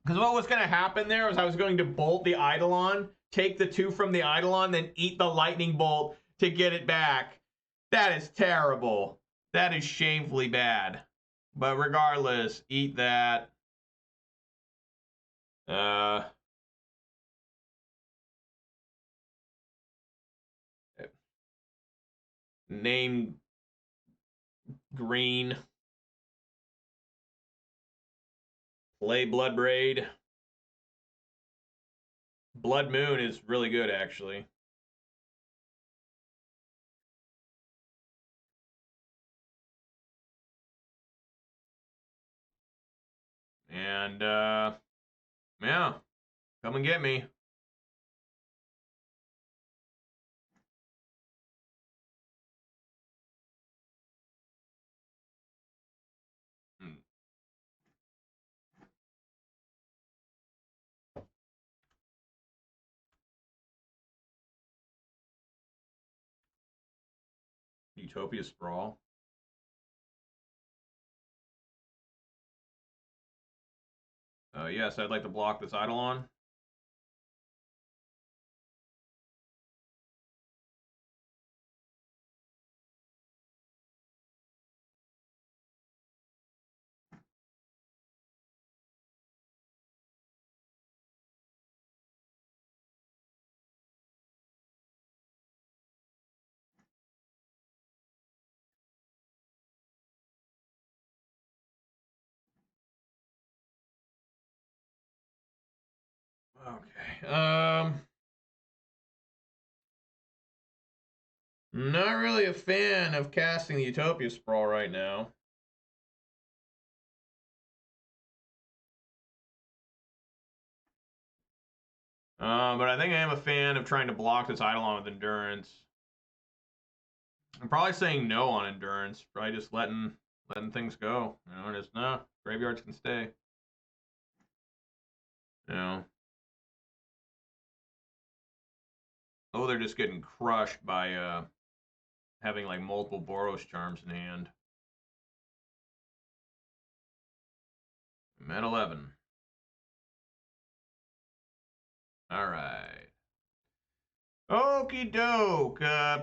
Because what was going to happen there was I was going to bolt the Eidolon, take the 2 from the Eidolon, then eat the lightning bolt to get it back. That is terrible. That is shamefully bad. But regardless, eat that. Name green. Play Blood Braid. Blood Moon is really good, actually. And, yeah. Come and get me. Utopia Sprawl. Yes, I'd like to block this Eidolon. Okay. Not really a fan of casting the Utopia Sprawl right now. But I think I am a fan of trying to block this Eidolon with Endurance. I'm probably saying no on Endurance. Probably just letting things go. You know, just no. Graveyards can stay. You know. Oh, they're just getting crushed by having like multiple Boros charms in hand. I'm at 11. All right. Okie doke.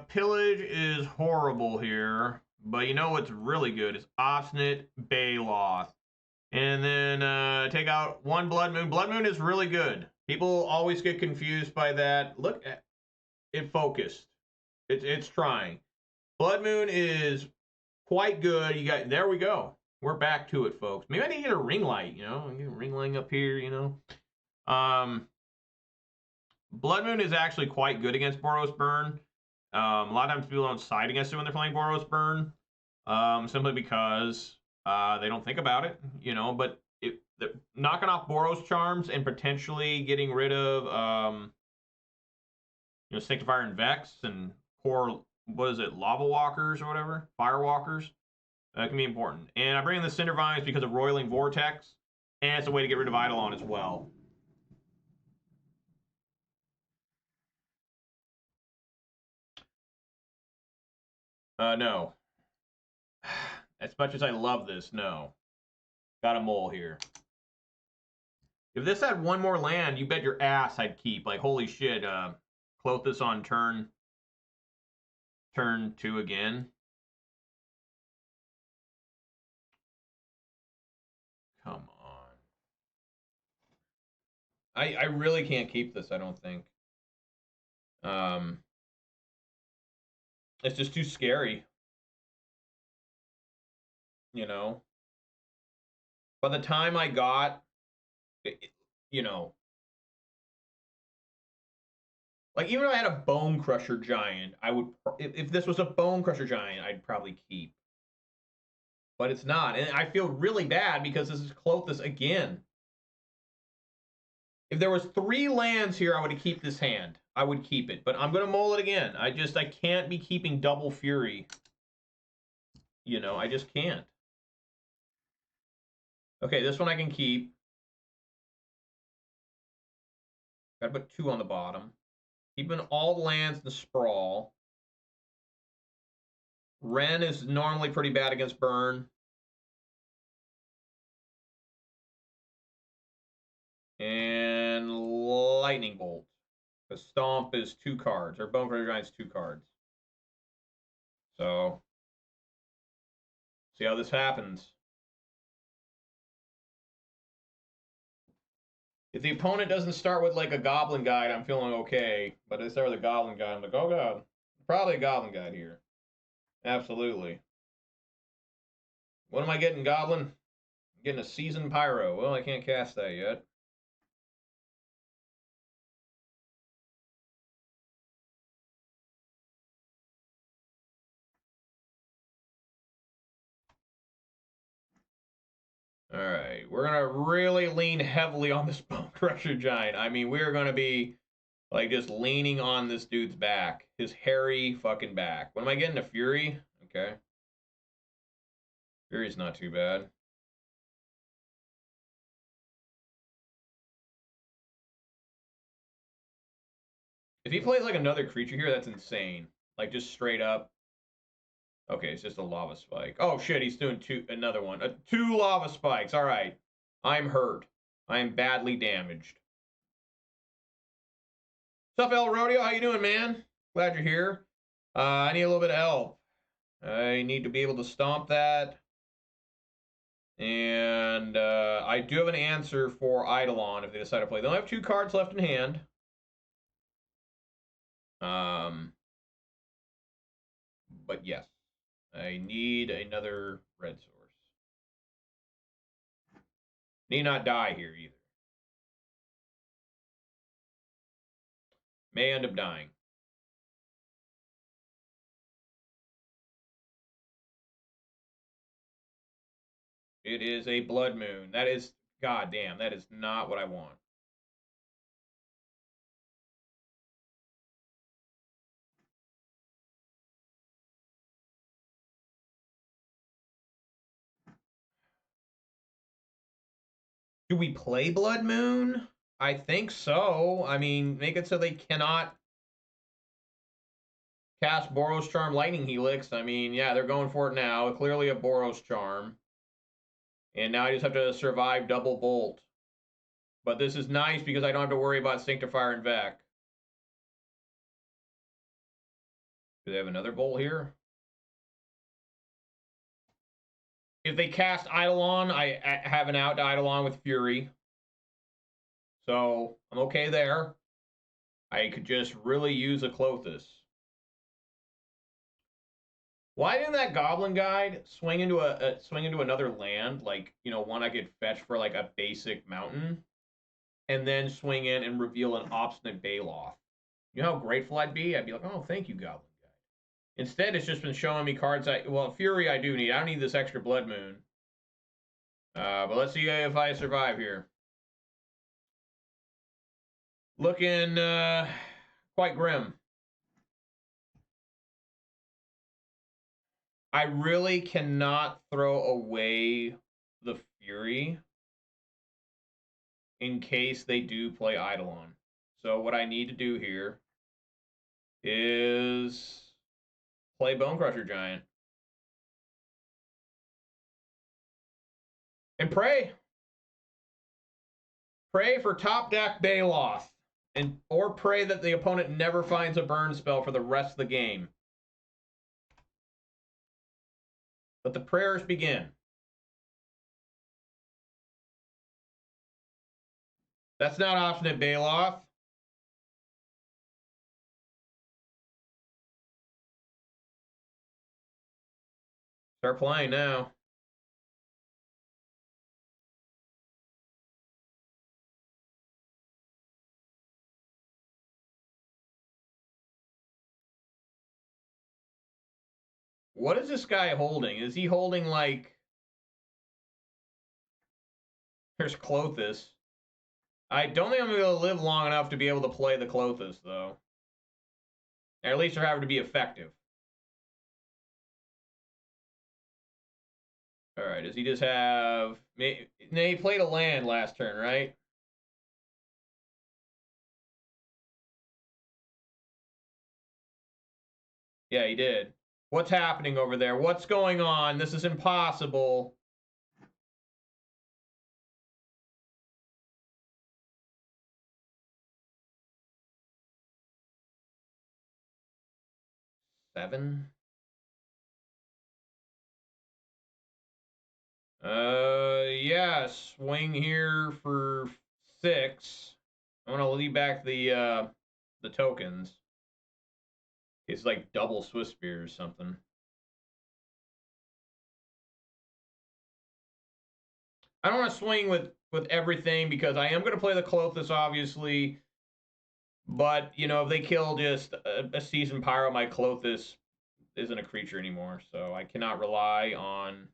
Pillage is horrible here. But you know what's really good is Obstinate Baloth. And then take out one Blood Moon. Blood Moon is really good. People always get confused by that. Look at it focused. It's trying. Blood Moon is quite good. You got there we go. We're back to it, folks. Maybe I need to get a ring light, you know? Get a ring light up here, you know. Blood Moon is actually quite good against Boros Burn. A lot of times people don't side against it when they're playing Boros Burn, simply because they don't think about it, you know. But knocking off Boros Charms and potentially getting rid of, you know, Sanctifier and Vex and poor, what is it, Lava Walkers or whatever, Fire Walkers, can be important. And I bring in the Cinder Vines because of Roiling Vortex, and it's a way to get rid of Eidolon as well. No. As much as I love this, no. Got a mole here. If this had one more land, you bet your ass I'd keep. Like, holy shit, Clothis on turn 2 again. Come on. I really can't keep this, I don't think. It's just too scary. You know? By the time I got, you know, like, even if I had a Bone Crusher Giant, I would, if this was a Bone Crusher Giant, I'd probably keep. But it's not, and I feel really bad because this is Clothis again. If there was 3 lands here, I would keep this hand. I would keep it, but I'm going to mole it again. I can't be keeping Double Fury. You know, I just can't. Okay, this one I can keep. Got to put 2 on the bottom. Keeping all the lands in the sprawl. Ren is normally pretty bad against burn. And Lightning Bolt. The Stomp is 2 cards, or Bone Crusher Giant's 2 cards. So, see how this happens. If the opponent doesn't start with like a Goblin Guide, I'm feeling okay. But if they start with a Goblin Guide, I'm like, oh god. Probably a Goblin Guide here. Absolutely. What am I getting, Goblin? I'm getting a Seasoned Pyro. Well, I can't cast that yet. Alright, we're going to really lean heavily on this Bone Crusher Giant. I mean, we're going to be, like, just leaning on this dude's back. His hairy fucking back. What am I getting? A Fury? Okay. Fury's not too bad. If he plays, like, another creature here, that's insane. Like, just straight up. Okay, it's just a Lava Spike. Oh, shit, he's doing another one. 2 Lava Spikes. All right. I'm hurt. I am badly damaged. What's up, El Rodeo? How you doing, man? Glad you're here. I need a little bit of help. I need to be able to stomp that. And I do have an answer for Eidolon if they decide to play. They only have 2 cards left in hand. But yes, I need another red source. Need not die here either. May end up dying. It is a Blood Moon. That is, goddamn, that is not what I want. Do we play Blood Moon? I think so. I mean, make it so they cannot cast Boros Charm Lightning Helix. I mean, yeah, they're going for it now. Clearly a Boros Charm. And now I just have to survive double bolt. But this is nice because I don't have to worry about Sanctifier and Vec. Do they have another bolt here? If they cast Eidolon, I have an out to Eidolon with Fury. So I'm okay there. I could just really use a Klothys. Why didn't that Goblin Guide swing into another land, like, you know, one I could fetch for like a basic mountain, and then swing in and reveal an Obstinate Baloth? You know how grateful I'd be? I'd be like, oh, thank you, Goblin Guide. Instead, it's just been showing me cards. Well, Fury I do need. I don't need this extra Blood Moon. But let's see if I survive here. Looking quite grim. I really cannot throw away the Fury in case they do play Eidolon. So what I need to do here is play Bonecrusher Giant. And pray. Pray for top deck Baloth. Or pray that the opponent never finds a burn spell for the rest of the game. Let the prayers begin. That's not Obstinate Baloth. Start playing now. What is this guy holding? Is he holding, like... There's Klothys. I don't think I'm going to be able to live long enough to be able to play the Klothys, though. Or at least they're having to be effective. Alright, does he just have... He played a land last turn, right? Yeah, he did. What's happening over there? What's going on? This is impossible. Seven? Yeah, swing here for 6. I want to leave back the tokens. It's like double Swiss Spear or something. I don't want to swing with everything because I am going to play the Klothys, obviously. But, you know, if they kill just a Seasoned Pyro, my Klothys isn't a creature anymore. So I cannot rely on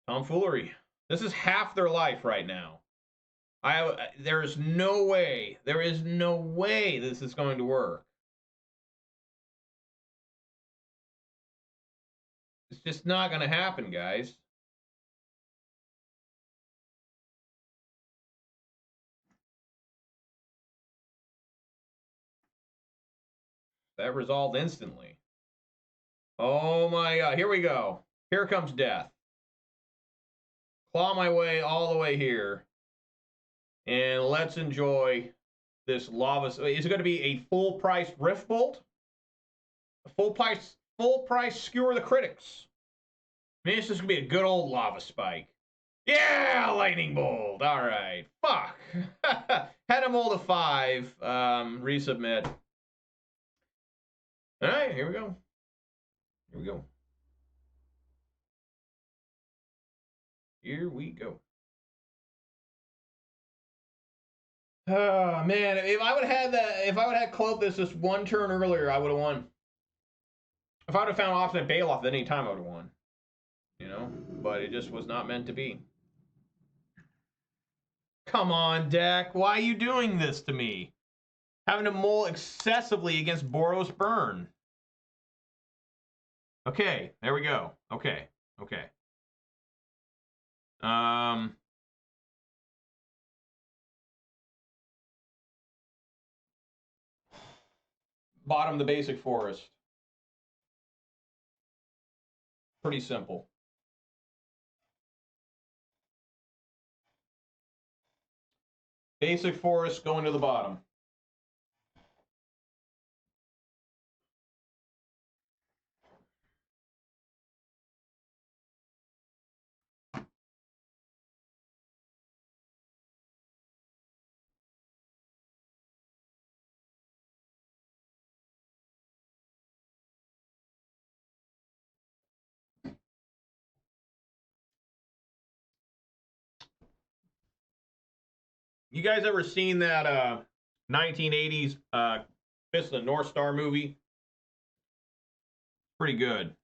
tomfoolery. This is half their life right now. There is no way this is going to work. It's just not going to happen, guys. That resolved instantly. Oh my god, here we go. Here comes death. Claw my way all the way here. And let's enjoy this lava. Is it going to be a full price Rift Bolt? A full price Skewer the Critics. Maybe it's just going to be a good old lava spike. Yeah, lightning bolt. All right. Fuck. Had him all to 5. Resubmit. All right, here we go. Here we go. Here we go. Oh man, if I would have had Klothys just one turn earlier, I would have won. If I would have found Obstinate Baloth at any time, I would have won. You know? But it just was not meant to be. Come on, deck. Why are you doing this to me? Having to mull excessively against Boros Burn. Okay, there we go. Okay. Bottom the basic forest. Pretty simple. Basic forest going to the bottom. You guys ever seen that 1980s Fist of the North Star movie? Pretty good.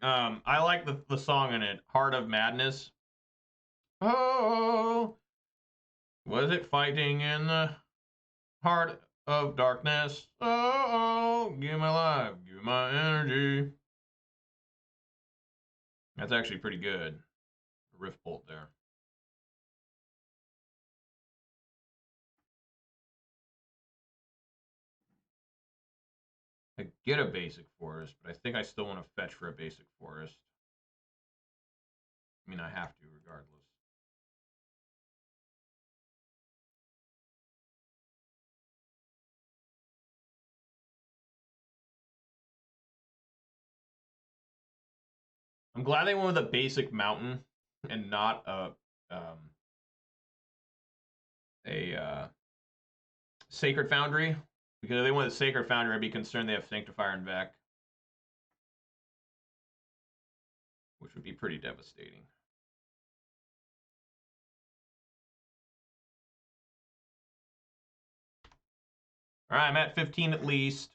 I like the song in it, Heart of Madness. Oh, was it fighting in the heart of darkness? Oh, give my life, give my energy. That's actually pretty good. Riff bolt there. I get a basic forest, but I think I still want to fetch for a basic forest. I mean, I have to regardless. I'm glad they went with a basic mountain and not a Sacred Foundry. Because if they went with Sacred Foundry, I'd be concerned they have Sanctifier and Vec, which would be pretty devastating. All right, I'm at 15 at least.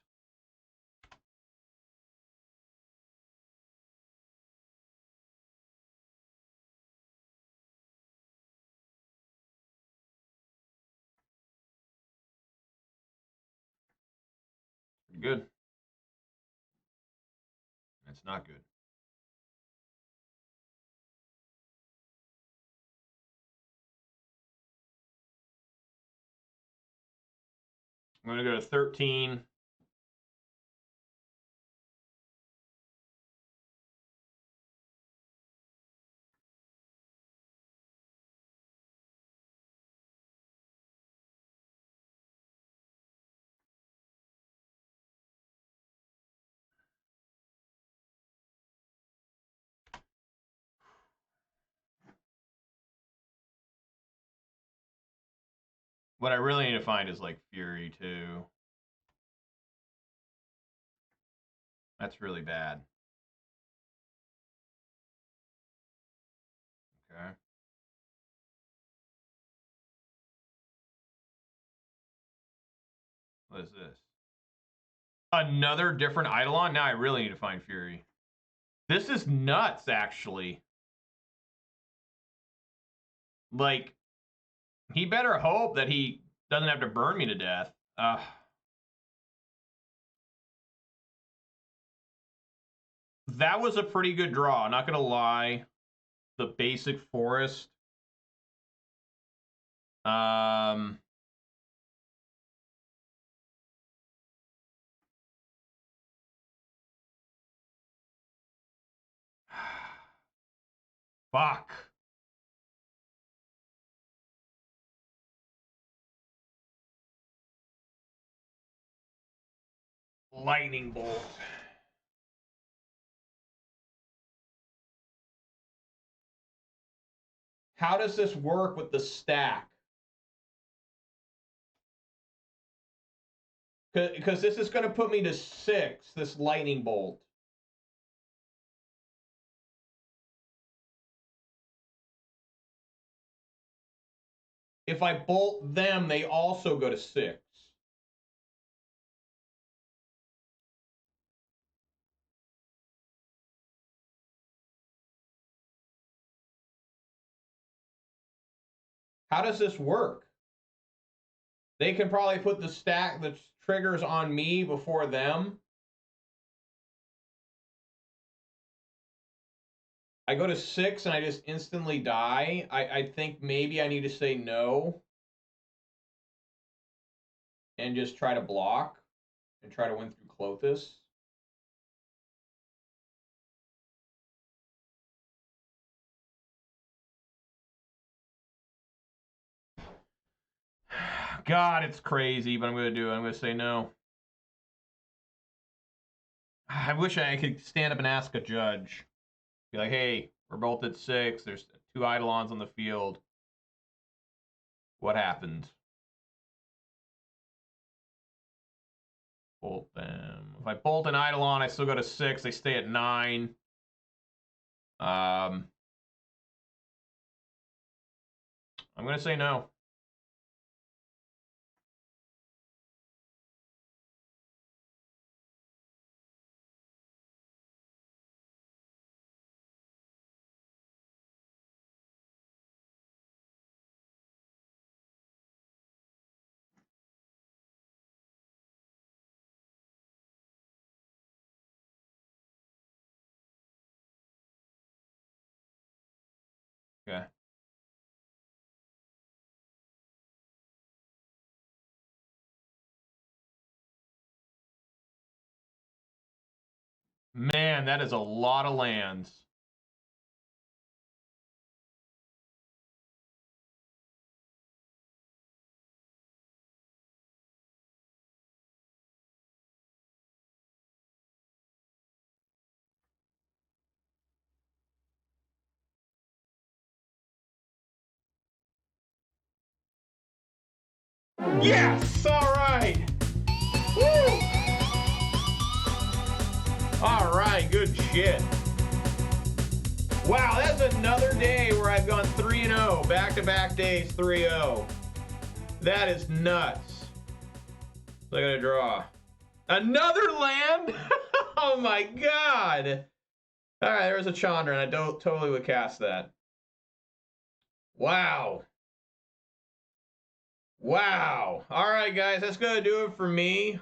Pretty good. That's not good. I'm going to go to 13. What I really need to find is like Fury too. That's really bad. Okay. What is this? Another different Eidolon? Now I really need to find Fury. This is nuts, actually. Like, he better hope that he doesn't have to burn me to death. That was a pretty good draw, not gonna lie. The basic forest. Fuck. Lightning bolt. How does this work with the stack? Because this is going to put me to 6, this lightning bolt. If I bolt them, they also go to 6. How does this work? They can probably put the stack, the triggers on me before them. I go to 6 and I just instantly die. I think maybe I need to say no. And just try to block. And try to win through Clothis. God, it's crazy, but I'm going to do it. I'm going to say no. I wish I could stand up and ask a judge. Be like, hey, we're both at 6. There's 2 Eidolons on the field. What happened? Bolt them. If I bolt an Eidolon, I still go to 6. They stay at 9. I'm going to say no. Okay. Man, that is a lot of lands. Yes! All right! Woo! All right, good shit. Wow, that's another day where I've gone 3-0. Back-to-back days, 3-0. That is nuts. Look at a draw. Another land? Oh my god. All right, there's a Chandra, and I totally would cast that. Wow. Wow. All right, guys, that's going to do it for me.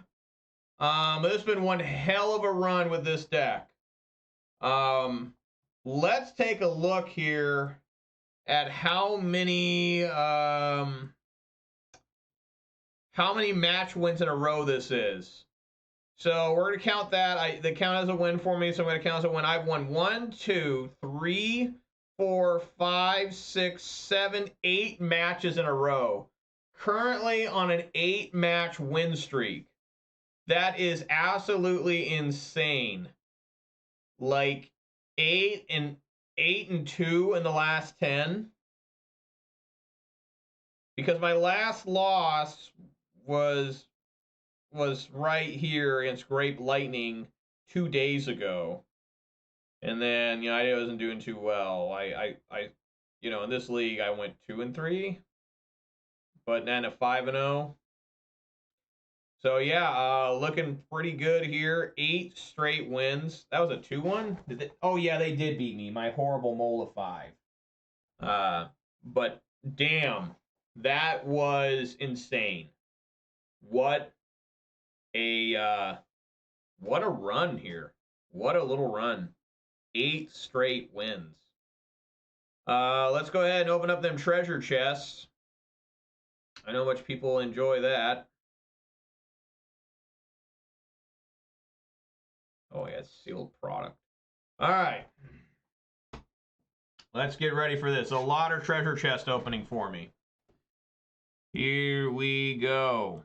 This has been one hell of a run with this deck. Let's take a look here at how many match wins in a row this is. So we're going to count that. They count as a win for me, so I'm going to count as a win. I've won 1, 2, 3, 4, 5, 6, 7, 8 matches in a row. Currently on an 8-match win streak. That is absolutely insane. Like 8 and 2 in the last 10. Because my last loss was right here against Grape Lightning 2 days ago. And then, you know, I wasn't doing too well. I you know, in this league I went 2 and 3. But then a 5-0. So yeah, looking pretty good here. 8 straight wins. That was a 2-1. Oh yeah, they did beat me. My horrible mole of 5. But damn, that was insane. What a run here. What a little run. 8 straight wins. Let's go ahead and open up them treasure chests. I know much people enjoy that. Oh, yeah, it's sealed product. All right. Let's get ready for this. A lot of treasure chest opening for me. Here we go.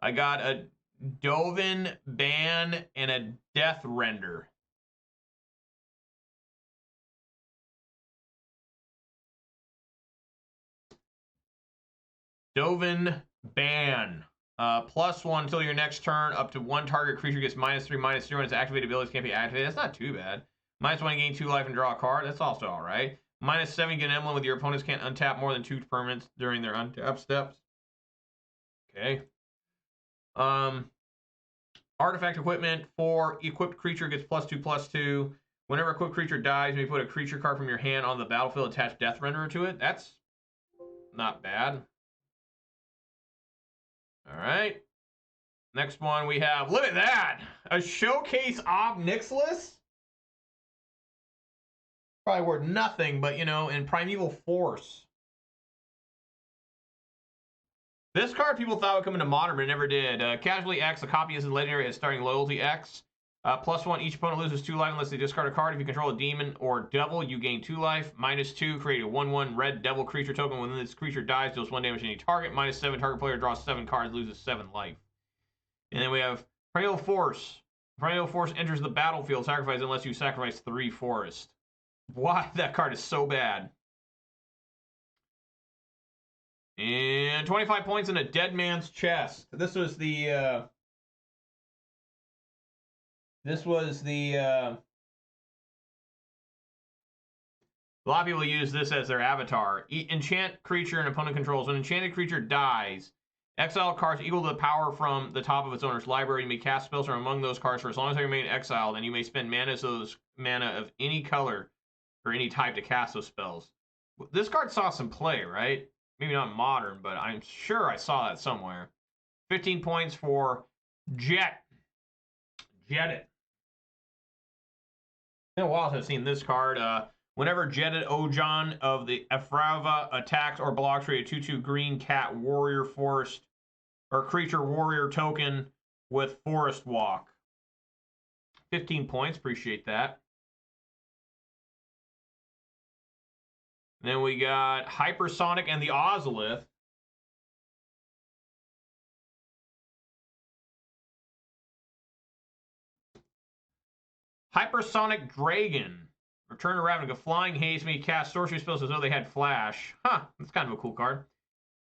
I got a Dovin Ban and a Death Render. Dovin Ban. +1 until your next turn. Up to 1 target creature gets -3/-0 when its activated abilities can't be activated. That's not too bad. -1 gain 2 life and draw a card. That's also all right. -7 get an emblem with your opponents can't untap more than 2 permanents during their untap steps. Okay. Artifact equipment for equipped creature gets +2/+2. Whenever a equipped creature dies, you may put a creature card from your hand on the battlefield, attach Death Renderer to it. That's not bad. All right. Next one we have, look at that! A Showcase Ob Nixilis? Probably worth nothing, but you know, in Primeval Force. This card people thought would come into Modern, but it never did. Casualty X, a copy is legendary at starting loyalty X. +1, each opponent loses 2 life unless they discard a card. If you control a demon or devil, you gain 2 life. -2, create a 1/1 red devil creature token. When this creature dies, deals 1 damage to any target. -7, target player draws 7 cards, loses 7 life. And then we have Perennial Force. Perennial Force enters the battlefield, sacrifice unless you sacrifice 3 forest. Why? That card is so bad. And 25 points in a dead man's chest. This was the a lot of people use this as their avatar. Enchant creature an opponent controls. When an enchanted creature dies, exile cards equal to the power from the top of its owner's library. You may cast spells from among those cards for as long as they remain exiled, and you may spend mana of any color or any type to cast those spells. This card saw some play, right? Maybe not modern, but I'm sure I saw that somewhere. 15 points for Jet. Jet it. It's been a while since I've seen this card. Whenever Jetted Ojan of the Efrava attacks or blocks, create a 2/2 green cat warrior forest or creature warrior token with forest walk. 15 points, appreciate that. And then we got Hypersonic and the Ozolith. Hypersonic Dragon. Return to Ravnica. Flying haste me. Cast sorcery spells as though they had flash. Huh, that's kind of a cool card.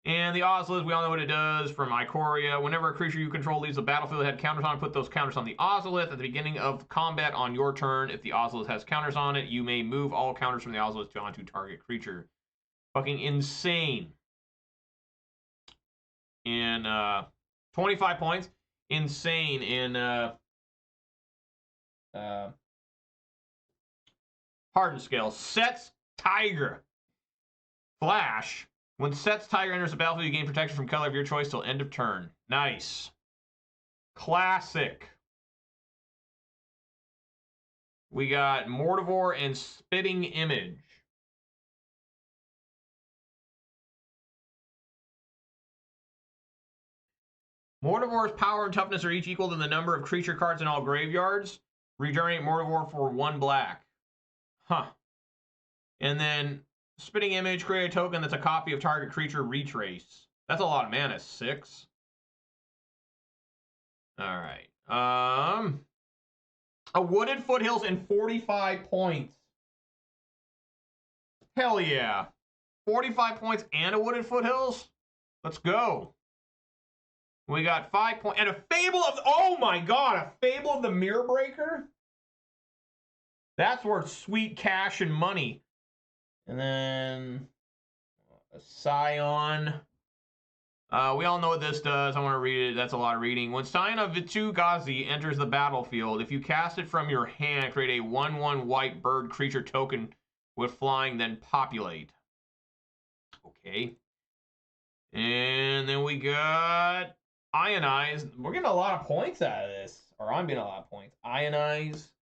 And the Ozolith, we all know what it does from Ikoria. Whenever a creature you control leaves the battlefield that had counters on, put those counters on the Ozolith. At the beginning of combat on your turn, if the Ozolith has counters on it, you may move all counters from the Ozolith to onto target creature. Fucking insane. In 25 points. Insane in Hardened Scale. Sets Tiger. Flash. When Sets Tiger enters the battlefield, you gain protection from color of your choice till end of turn. Nice. Classic. We got Mortivore and Spitting Image. Mortivore's power and toughness are each equal to the number of creature cards in all graveyards. Regenerate Mortivore for 1 black. Huh. And then Spitting Image, create a token that's a copy of target creature retrace. That's a lot of mana. 6. Alright. A Wooded Foothills and 45 points. Hell yeah. 45 points and a Wooded Foothills? Let's go. We got 5 points. And a Fable of... Oh my god, a Fable of the Mirror Breaker? That's worth sweet cash and money. And then... a Scion. We all know what this does. I want to read it. That's a lot of reading. When Scion of Vitu-Ghazi enters the battlefield, if you cast it from your hand, create a 1/1 white bird creature token with flying, then populate. Okay. And then we got... Ionize. We're getting a lot of points out of this. Or I'm getting a lot of points. Ionize.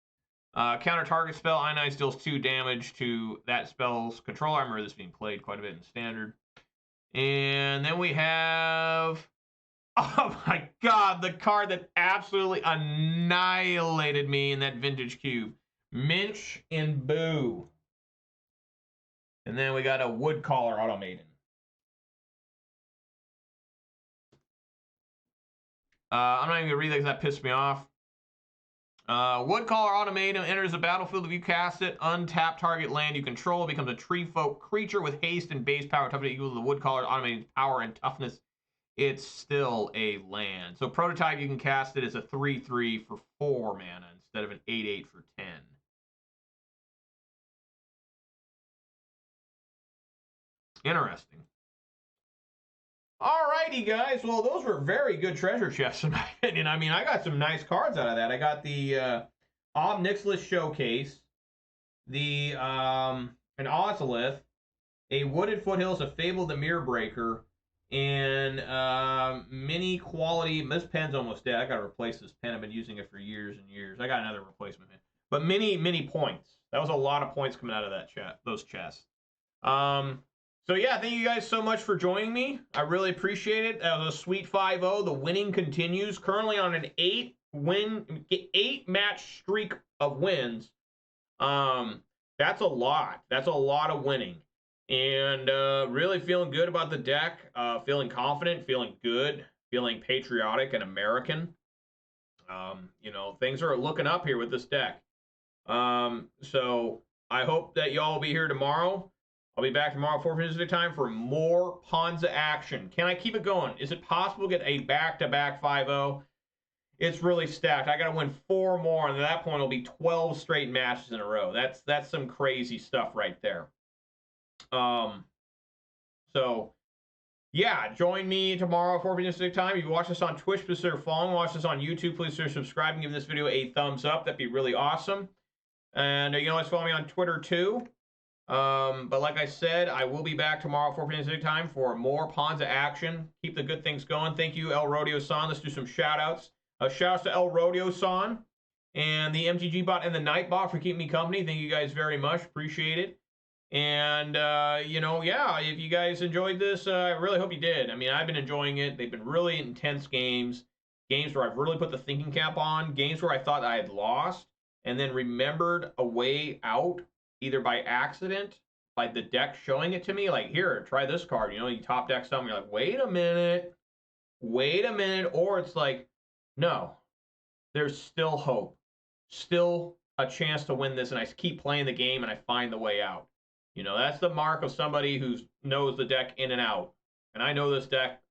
Counter target spell. Ionize deals 2 damage to that spell's controller. I remember this being played quite a bit in Standard. And then we have... Oh my god, the card that absolutely annihilated me in that vintage cube. Minch and Boo. And then we got a Woodcaller Automaton. I'm not even going to read that because that pissed me off. Woodcaller Automaton enters the battlefield. If you cast it, untap target land you control. Becomes a tree folk creature with haste and base power. Toughness equal to the Woodcaller Automaton's power and toughness. It's still a land. So Prototype, you can cast it as a 3/3 for 4 mana instead of an 8/8 for 10. Interesting. Alrighty, guys. Well, those were very good treasure chests, in my opinion. I mean, I got some nice cards out of that. I got the Ob Nixilis Showcase, the an Ozolith, a Wooded Foothills, a Fable the Mirror Breaker, and mini quality. This pen's almost dead. I got to replace this pen. I've been using it for years and years. I got another replacement pen. But mini points. That was a lot of points coming out of that those chests. So yeah, thank you guys so much for joining me. I really appreciate it. That was a sweet 5-0. The winning continues. Currently on an 8 8-match streak of wins. That's a lot. That's a lot of winning. And really feeling good about the deck. Feeling confident, feeling good, feeling patriotic and American. You know, things are looking up here with this deck. So I hope that y'all will be here tomorrow. I'll be back tomorrow at 4 p.m. Pacific time for more Ponza action. Can I keep it going? Is it possible to get a back-to-back 5-0? It's really stacked. I got to win 4 more, and at that point, it'll be 12 straight matches in a row. That's some crazy stuff right there. So, yeah, join me tomorrow at 4 p.m. Pacific time. If you watch this on Twitch, please consider following. Watch this on YouTube, please consider subscribing. Give this video a thumbs up. That'd be really awesome. And you can always follow me on Twitter, too. But like I said, I will be back tomorrow at 4 p.m. Pacific time for more Ponza action. Keep the good things going. Thank you, El Rodeo-san. Let's do some shout-outs. Shout-outs to El Rodeo-san and the MTG bot and the Night bot for keeping me company. Thank you guys very much. Appreciate it. And, you know, yeah, if you guys enjoyed this, I really hope you did. I mean, I've been enjoying it. They've been really intense games. Games where I've really put the thinking cap on. Games where I thought I had lost and then remembered a way out, either by accident, by the deck showing it to me. Like, here, try this card. You know, you top deck something. You're like, wait a minute. Or it's like, no, there's still hope. Still a chance to win this. And I keep playing the game and I find the way out. You know, that's the mark of somebody who knows the deck in and out. And I know this deck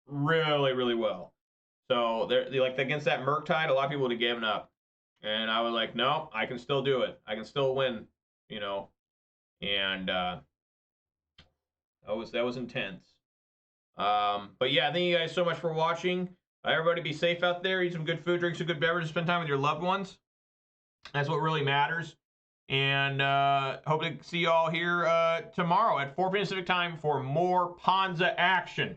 really, really well. So, they're like, against that Murktide, a lot of people would have given up. And I was like, no, I can still do it. I can still win, you know. And that was intense. But yeah, thank you guys so much for watching. Everybody be safe out there. Eat some good food, drink some good beverages, spend time with your loved ones. That's what really matters. And hope to see you all here tomorrow at 4 p.m. Pacific time for more Ponza action.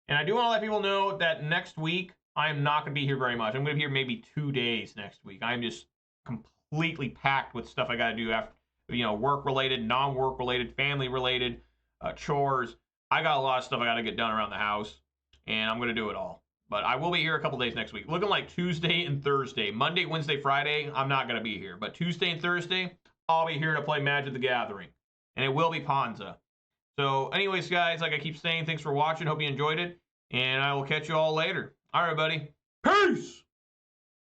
And I do want to let people know that next week, I am not going to be here very much. I'm going to be here maybe 2 days next week. I'm just completely packed with stuff I got to do after, you know, work-related, non-work-related, family-related, chores. I got a lot of stuff I got to get done around the house, and I'm going to do it all. But I will be here a couple days next week. Looking like Tuesday and Thursday. Monday, Wednesday, Friday, I'm not going to be here. But Tuesday and Thursday, I'll be here to play Magic the Gathering. And it will be Ponza. So anyways, guys, like I keep saying, thanks for watching. Hope you enjoyed it. And I will catch you all later. All right, everybody. Peace!